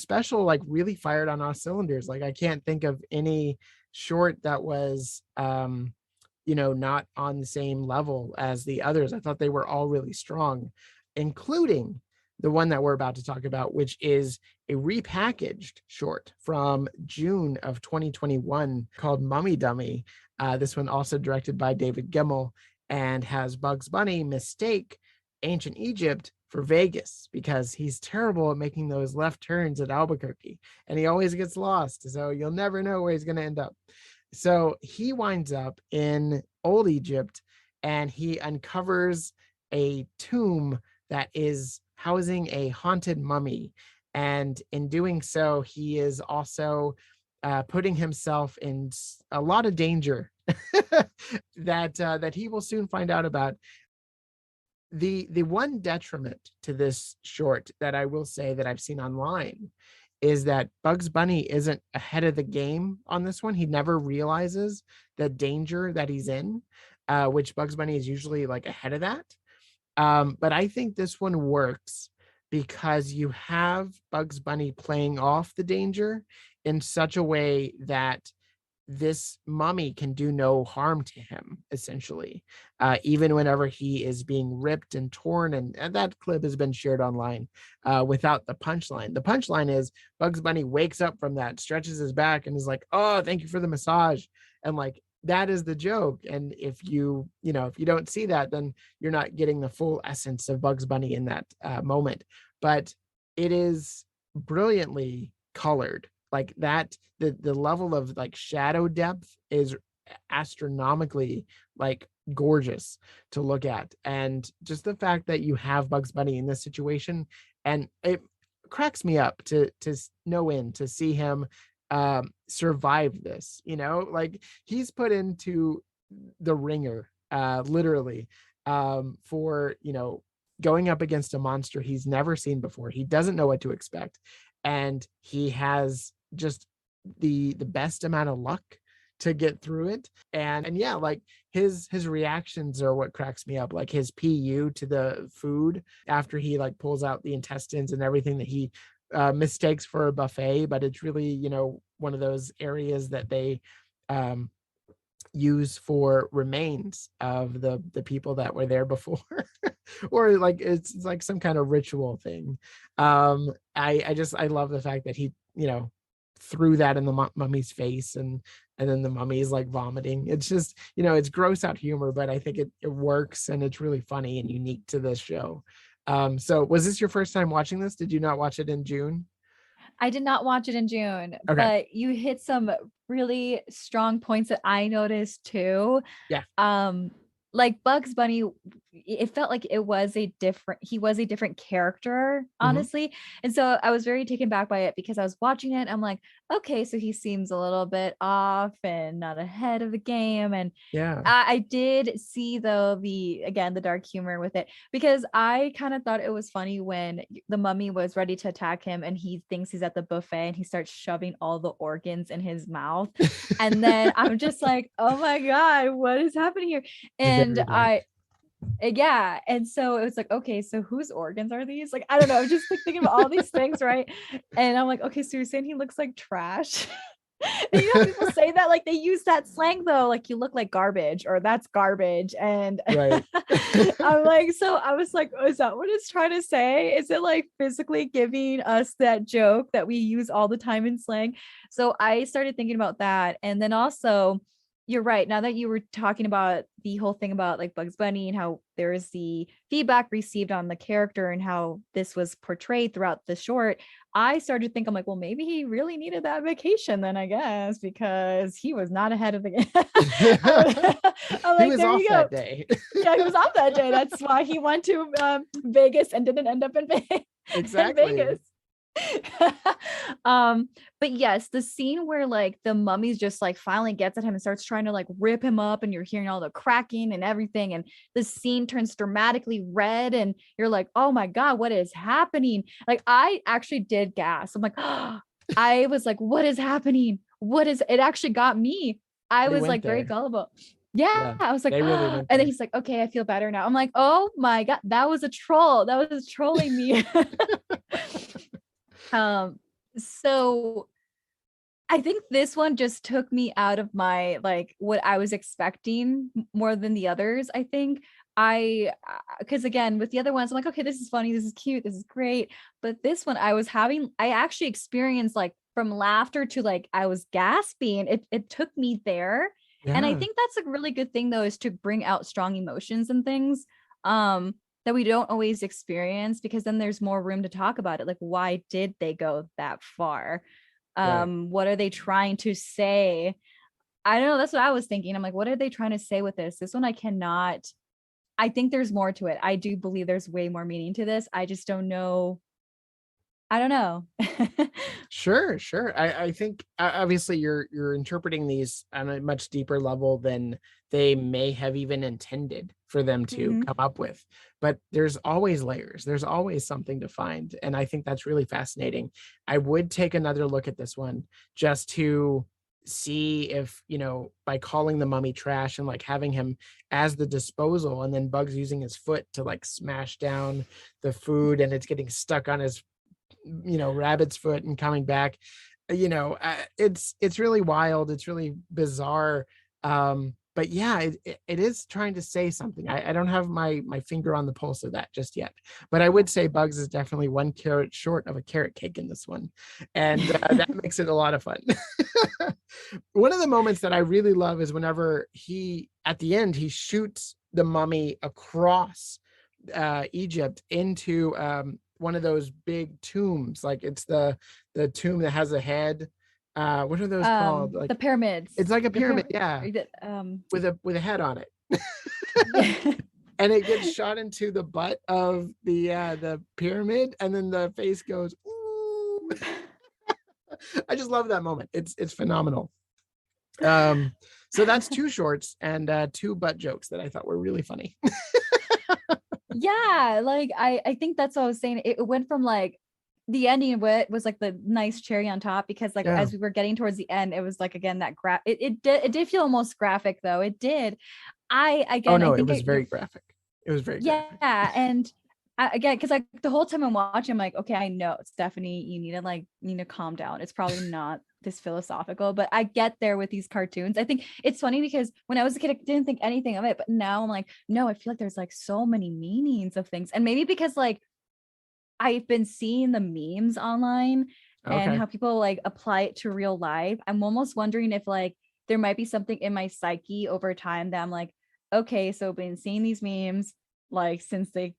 special like really fired on all cylinders. Like I can't think of any short that was not on the same level as the others. I thought they were all really strong, including the one that we're about to talk about, which is a repackaged short from June of 2021 called Mummy Dummy. This one also directed by David Gemmell and has Bugs Bunny mistake ancient Egypt for Vegas because he's terrible at making those left turns at Albuquerque and he always gets lost. So you'll never know where he's going to end up. So he winds up in old Egypt and he uncovers a tomb that is housing a haunted mummy. And in doing so, he is also putting himself in a lot of danger that he will soon find out about. The one detriment to this short that I will say that I've seen online is that Bugs Bunny isn't ahead of the game on this one. He never realizes the danger that he's in, which Bugs Bunny is usually like ahead of that. But I think this one works because you have Bugs Bunny playing off the danger in such a way that this mummy can do no harm to him, essentially, even whenever he is being ripped and torn. And that clip has been shared online without the punchline. The punchline is Bugs Bunny wakes up from that, stretches his back, and is like, "Oh, thank you for the massage." And like, that is the joke. And if you don't see that, then you're not getting the full essence of Bugs Bunny in that moment. But it is brilliantly colored. Like that, the level of like shadow depth is astronomically like gorgeous to look at. And just the fact that you have Bugs Bunny in this situation, and it cracks me up to no end to see him survive this, like he's put into the ringer literally for going up against a monster he's never seen before. He doesn't know what to expect, and he has just the best amount of luck to get through it. And yeah, like his reactions are what cracks me up, like his pu to the food after he like pulls out the intestines and everything that he mistakes for a buffet, but it's really one of those areas that they use for remains of the people that were there before. Or like it's like some kind of ritual thing. I love the fact that he threw that in the mummy's face, and then the mummy's like vomiting. It's just it's gross out humor, but I think it works, and it's really funny and unique to this show. So was this your first time watching this? Did you not watch it in June? I did not watch it in June, Okay. but you hit some really strong points that I noticed too. Yeah. Like Bugs Bunny, it felt like he was a different character, honestly. And so I was very taken back by it because I was watching it. I'm like, okay, so he seems a little bit off and not ahead of the game. And yeah, I did see though the dark humor with it, because I kind of thought it was funny when the mummy was ready to attack him and he thinks he's at the buffet and he starts shoving all the organs in his mouth. And then I'm just like, oh my God, what is happening here? And and so it was like, okay, so whose organs are these? Like, I don't know, I'm just like thinking about all these things, right? And I'm like, okay, so you're saying he looks like trash? And people say that, like they use that slang though, like you look like garbage, or that's garbage. And right. I'm like, so I was like, oh, is that what it's trying to say? Is it like physically giving us that joke that we use all the time in slang? So I started thinking about that. And then also, you're right. Now that you were talking about the whole thing about like Bugs Bunny and how there is the feedback received on the character and how this was portrayed throughout the short, I started to think, I'm like, well, maybe he really needed that vacation then, I guess, because he was not ahead of the game. I'm like, he was off that day. Yeah, he was off that day. That's why he went to Vegas and didn't end up in Exactly. Vegas. But yes, the scene where like the mummy's just like finally gets at him and starts trying to like rip him up, and you're hearing all the cracking and everything, and the scene turns dramatically red, and you're like, oh my God, what is happening? Like I actually did gasp. I'm like, oh, I was like, what is happening? What is it? Actually got me. I was like very gullible. Yeah, I was like, really and then he's like, okay, I feel better now. I'm like, oh my God, that was a troll. That was trolling me. So I think this one just took me out of my, like what I was expecting more than the others. I think because again, with the other ones, I'm like, okay, this is funny. This is cute. This is great. But this one I actually experienced like from laughter to like, I was gasping. It took me there. Yeah. And I think that's a really good thing though, is to bring out strong emotions and things. That we don't always experience, because then there's more room to talk about it. Like, why did they go that far? What are they trying to say? I don't know. That's what I was thinking. I'm like, what are they trying to say with this? This one I cannot I think there's more to it. I do believe there's way more meaning to this. I just don't know. I don't know. Sure. I think obviously you're interpreting these on a much deeper level than they may have even intended for them to come up with. But there's always layers. There's always something to find. And I think that's really fascinating. I would take another look at this one just to see if, by calling the mummy trash and like having him as the disposal, and then Bugs using his foot to like smash down the food and it's getting stuck on his rabbit's foot and coming back, it's really wild. It's really bizarre. But yeah, it is trying to say something. I don't have my finger on the pulse of that just yet, but I would say Bugs is definitely one carrot short of a carrot cake in this one, and that makes it a lot of fun. One of the moments that I really love is whenever at the end he shoots the mummy across Egypt into one of those big tombs. Like it's the tomb that has a head. What are those called? Like the pyramids. It's like a pyramid, with a head on it. And it gets shot into the butt of the pyramid, and then the face goes, ooh. I just love that moment. It's phenomenal. So that's 2 shorts and 2 butt jokes that I thought were really funny. Yeah, like I think that's what I was saying. It went from like the ending of it was like the nice cherry on top, because like as we were getting towards the end, it was like, again, that it did feel almost graphic though. It did. It was very graphic. It was very graphic. Yeah, and again, because like the whole time I'm watching, I'm like, okay, I know, Steffany, you need to calm down. It's probably not this philosophical, but I get there with these cartoons. I think it's funny because when I was a kid, I didn't think anything of it, but now I'm like, no, I feel like there's like so many meanings of things, and maybe because like I've been seeing the memes online and how people like apply it to real life. I'm almost wondering if like there might be something in my psyche over time that I'm like, okay, so I've been seeing these memes like since the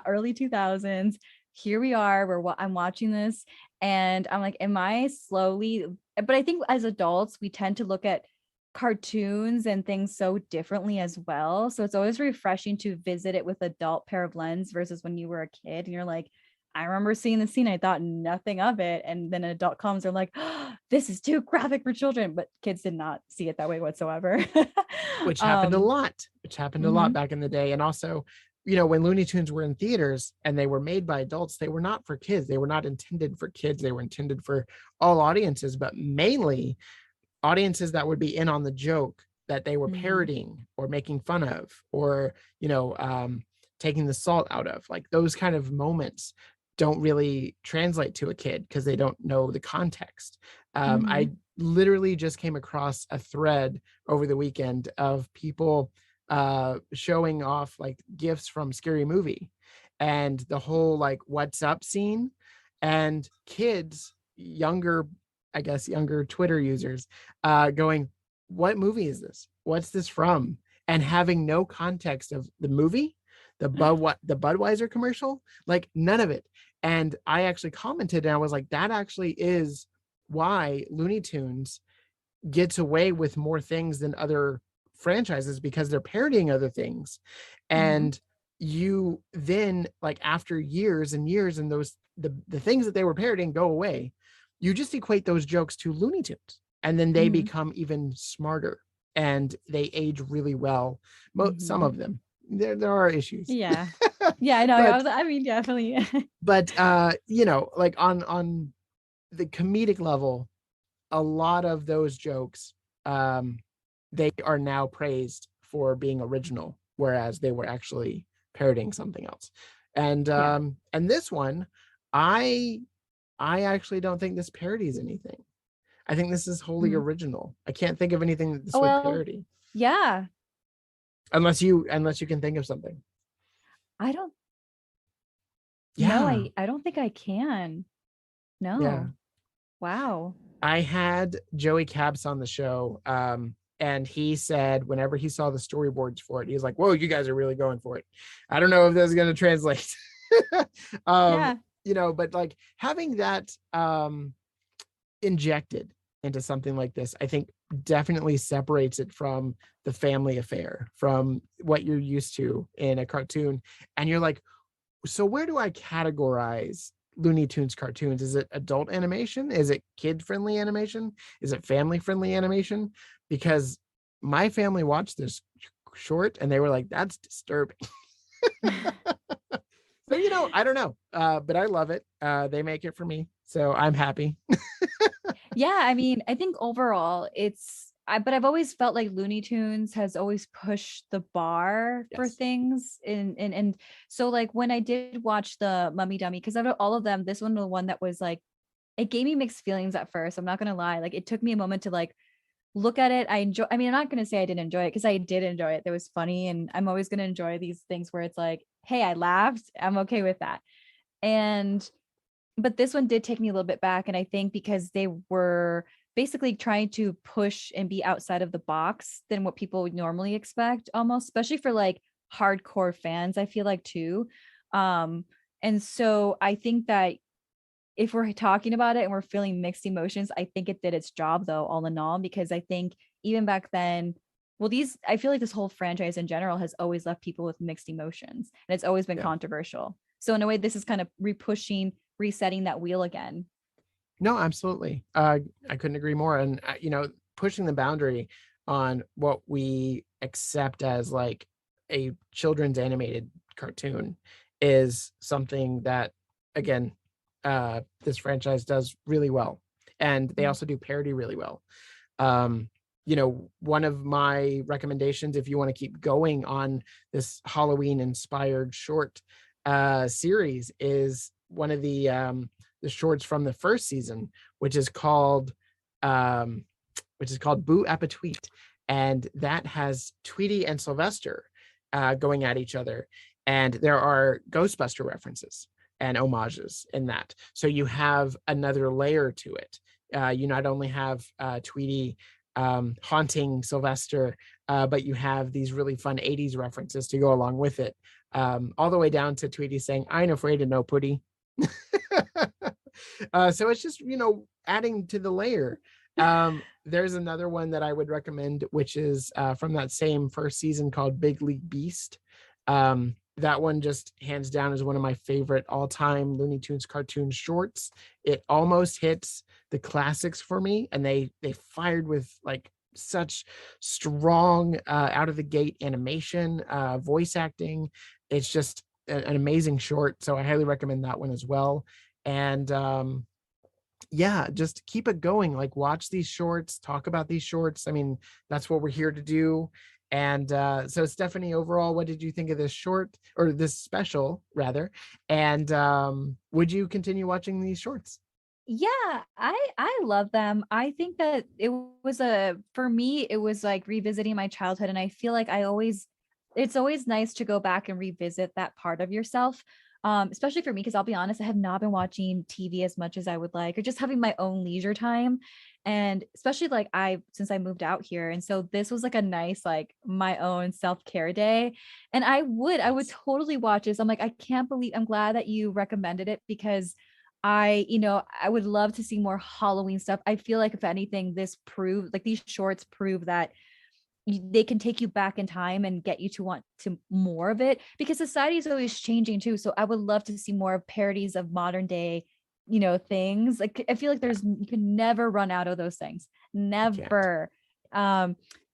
early 2000s. Here we are, I'm watching this, and I'm like, am I slowly? But I think as adults, we tend to look at cartoons and things so differently as well. So it's always refreshing to visit it with adult pair of lens versus when you were a kid and you're like, I remember seeing the scene, I thought nothing of it, and then an adult comes, they're like, oh, this is too graphic for children, but kids did not see it that way whatsoever. Which happened a lot back in the day. And also, when Looney Tunes were in theaters and they were made by adults, they were not for kids. They were not intended for kids. They were intended for all audiences, but mainly audiences that would be in on the joke that they were parodying or making fun of, or taking the salt out of. Like those kind of moments don't really translate to a kid because they don't know the context. I literally just came across a thread over the weekend of people showing off like gifts from Scary Movie and the whole like what's up scene, and kids, younger Twitter users going, what movie is this? What's this from? And having no context of the movie, the Budweiser commercial, like none of it. And I actually commented and I was like, that actually is why Looney Tunes gets away with more things than other franchises, because they're parodying other things. And you then, like, after years and years, and those the things that they were parodying go away, you just equate those jokes to Looney Tunes, and then they become even smarter and they age really well. Some of them, there are issues. Yeah I know. I mean, definitely. But like on the comedic level, a lot of those jokes, they are now praised for being original, whereas they were actually parodying something else. And and this one, I actually don't think this parodies anything. I think this is wholly original. I can't think of anything that this would parody. Yeah. Unless you can think of something. I don't. Yeah. No, I don't think I can. No. Yeah. Wow. I had Joey Cabs on the show, and he said whenever he saw the storyboards for it, he was like, whoa, you guys are really going for it. I don't know if that's going to translate. But like having that injected into something like this, I think definitely separates it from the family affair, from what you're used to in a cartoon. And you're like, so where do I categorize Looney Tunes cartoons? Is it adult animation? Is it kid-friendly animation? Is it family-friendly animation? Because my family watched this short and they were like, that's disturbing. So, I don't know, but I love it. They make it for me, so I'm happy. Yeah, I mean, I think overall but I've always felt like Looney Tunes has always pushed the bar for Yes. things. And so like when I did watch the Mummy Dummy, because out of all of them, this one was the one that was like, it gave me mixed feelings at first. I'm not gonna lie. Like it took me a moment to like look at it. I'm not gonna say I didn't enjoy it because I did enjoy it. It was funny, and I'm always gonna enjoy these things where it's like, hey, I laughed. I'm okay with that. But this one did take me a little bit back. And I think because they were basically trying to push and be outside of the box than what people would normally expect, almost, especially for like hardcore fans, I feel like too. And so I think that if we're talking about it and we're feeling mixed emotions, I think it did its job though, all in all, because I think even back then, I feel like this whole franchise in general has always left people with mixed emotions, and it's always been controversial. So in a way, this is kind of resetting that wheel again. No, absolutely. I couldn't agree more. And, pushing the boundary on what we accept as like a children's animated cartoon is something that, again, this franchise does really well. And they also do parody really well. One of my recommendations, if you want to keep going on this Halloween inspired short series, is one of the shorts from the first season, which is called Boo Appetit, and that has Tweety and Sylvester going at each other, and there are Ghostbuster references and homages in that. So you have another layer to it. You not only have Tweety haunting Sylvester, but you have these really fun 80s references to go along with it, all the way down to Tweety saying, "I ain't afraid of no putty." So it's just, adding to the layer. There's another one that I would recommend, which is from that same first season, called Big League Beast. That one just hands down is one of my favorite all-time Looney Tunes cartoon shorts. It almost hits the classics for me, and they fired with like such strong out of the gate animation, voice acting. It's just an amazing short, so I highly recommend that one as well. And just keep it going. Like, watch these shorts, talk about these shorts. I mean, that's what we're here to do. And so Steffany, overall, what did you think of this short, or this special rather? And would you continue watching these shorts? Yeah, I love them. I think that it was for me, it was like revisiting my childhood. And I feel like it's always nice to go back and revisit that part of yourself. Especially for me, because I'll be honest, I have not been watching TV as much as I would like, or just having my own leisure time. And especially like since I moved out here. And so this was like a nice, like my own self-care day. And I would totally watch this. I'm like, I'm glad that you recommended it, because I would love to see more Halloween stuff. I feel like if anything, these shorts prove that they can take you back in time and get you to want to more of it, because society is always changing too. So I would love to see more parodies of modern day, things. Like, I feel like you can never run out of those things. Never.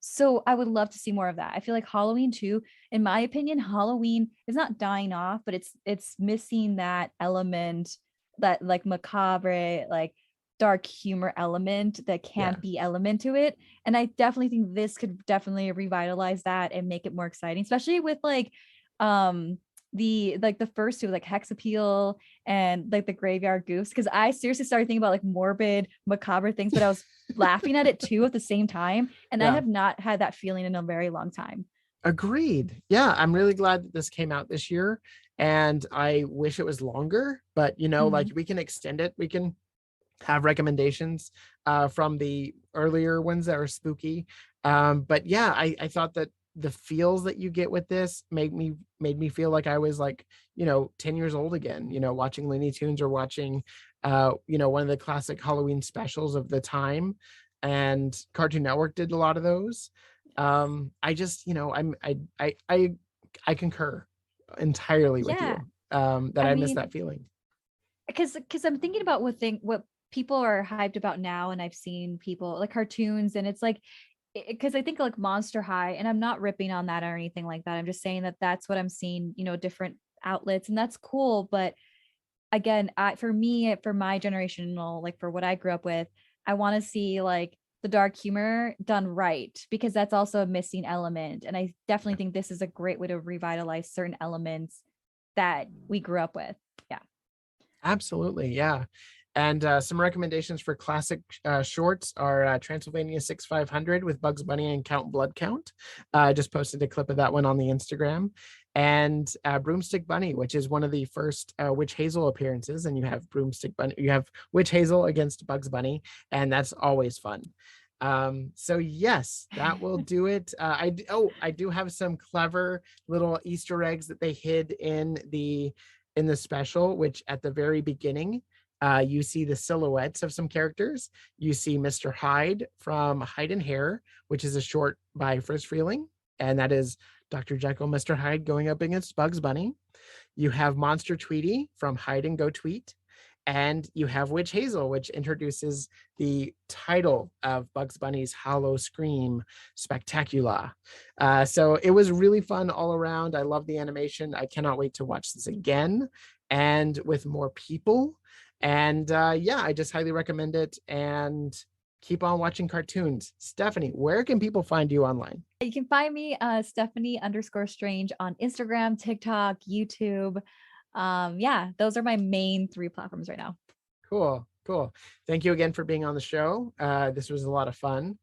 So I would love to see more of that. I feel like Halloween too, in my opinion, Halloween is not dying off, but it's missing that element, that like macabre, like dark humor element, that campy element to it. And I definitely think this could definitely revitalize that and make it more exciting, especially with like the first two, like Hex Appeal and like the Graveyard Goofs, because I seriously started thinking about like morbid, macabre things, but I was laughing at it too at the same time. And I have not had that feeling in a very long time. Agreed. Yeah, I'm really glad that this came out this year, and I wish it was longer, but like, we can extend it. We can have recommendations from the earlier ones that are spooky. But yeah, I thought that the feels that you get with this made me feel like I was like, 10 years old again, watching Looney Tunes, or watching one of the classic Halloween specials of the time. and Cartoon Network did a lot of those. I just, I concur entirely with you. That I miss that feeling. Because I'm thinking about what people are hyped about now, and I've seen people like cartoons, and it's like, because I think like Monster High, and I'm not ripping on that or anything like that. I'm just saying that that's what I'm seeing, different outlets, and that's cool. But again, for me, for my generational, like for what I grew up with, I want to see like the dark humor done right, because that's also a missing element. And I definitely think this is a great way to revitalize certain elements that we grew up with. Yeah. Absolutely. Yeah. And some recommendations for classic shorts are Transylvania 6500 with Bugs Bunny and Count Blood Count. I just posted a clip of that one on the Instagram. And Broomstick Bunny, which is one of the first Witch Hazel appearances. And you have Broomstick Bunny, you have Witch Hazel against Bugs Bunny, and that's always fun. So yes, that will do it. I do have some clever little Easter eggs that they hid in the special, which at the very beginning, you see the silhouettes of some characters. You see Mr. Hyde from Hyde and Hare, which is a short by Friz Freleng, and that is Dr. Jekyll, Mr. Hyde going up against Bugs Bunny. You have Monster Tweety from Hide and Go Tweet. And you have Witch Hazel, which introduces the title of Bugs Bunny's Hall-O-Skreem Spooktacula. So it was really fun all around. I love the animation. I cannot wait to watch this again and with more people. And I just highly recommend it. And keep on watching cartoons. Steffany, where can people find you online? You can find me Steffany_strange on Instagram, TikTok, YouTube. Those are my main 3 platforms right now. Cool. Thank you again for being on the show. This was a lot of fun.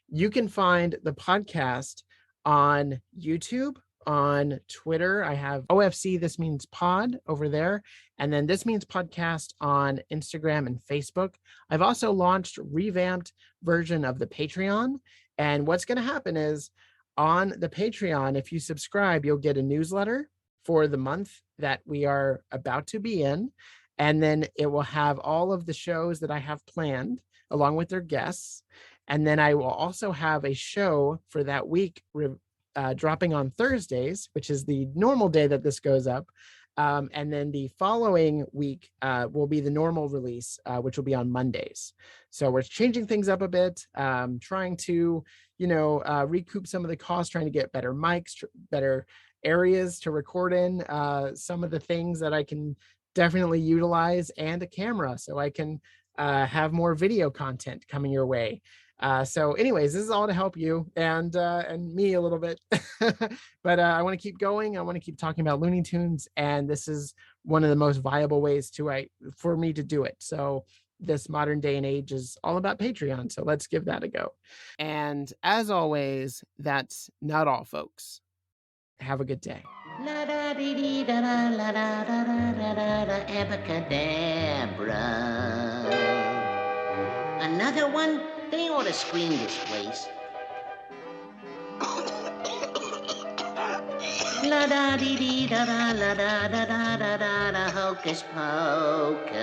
You can find the podcast on YouTube, on Twitter. I have OFC This Means Pod over there, and then This Means Podcast on Instagram and Facebook. I've also launched a revamped version of the Patreon, and what's going to happen is on the Patreon, if you subscribe, you'll get a newsletter for the month that we are about to be in, and then it will have all of the shows that I have planned along with their guests, and then I will also have a show for that week dropping on Thursdays, which is the normal day that this goes up. And then the following week will be the normal release, which will be on Mondays. So we're changing things up a bit, trying to, recoup some of the costs, trying to get better mics, better areas to record in, some of the things that I can definitely utilize, and a camera so I can have more video content coming your way. So anyways, this is all to help you and me a little bit, but I want to keep going. I want to keep talking about Looney Tunes, and this is one of the most viable ways for me to do it. So this modern day and age is all about Patreon. So let's give that a go. And as always, that's not all, folks. Have a good day. La da dee dee da da la da da da da da da abracadabra. Another one? They ought to screen this place. La da dee dee da da la da da da da da da hocus pocus.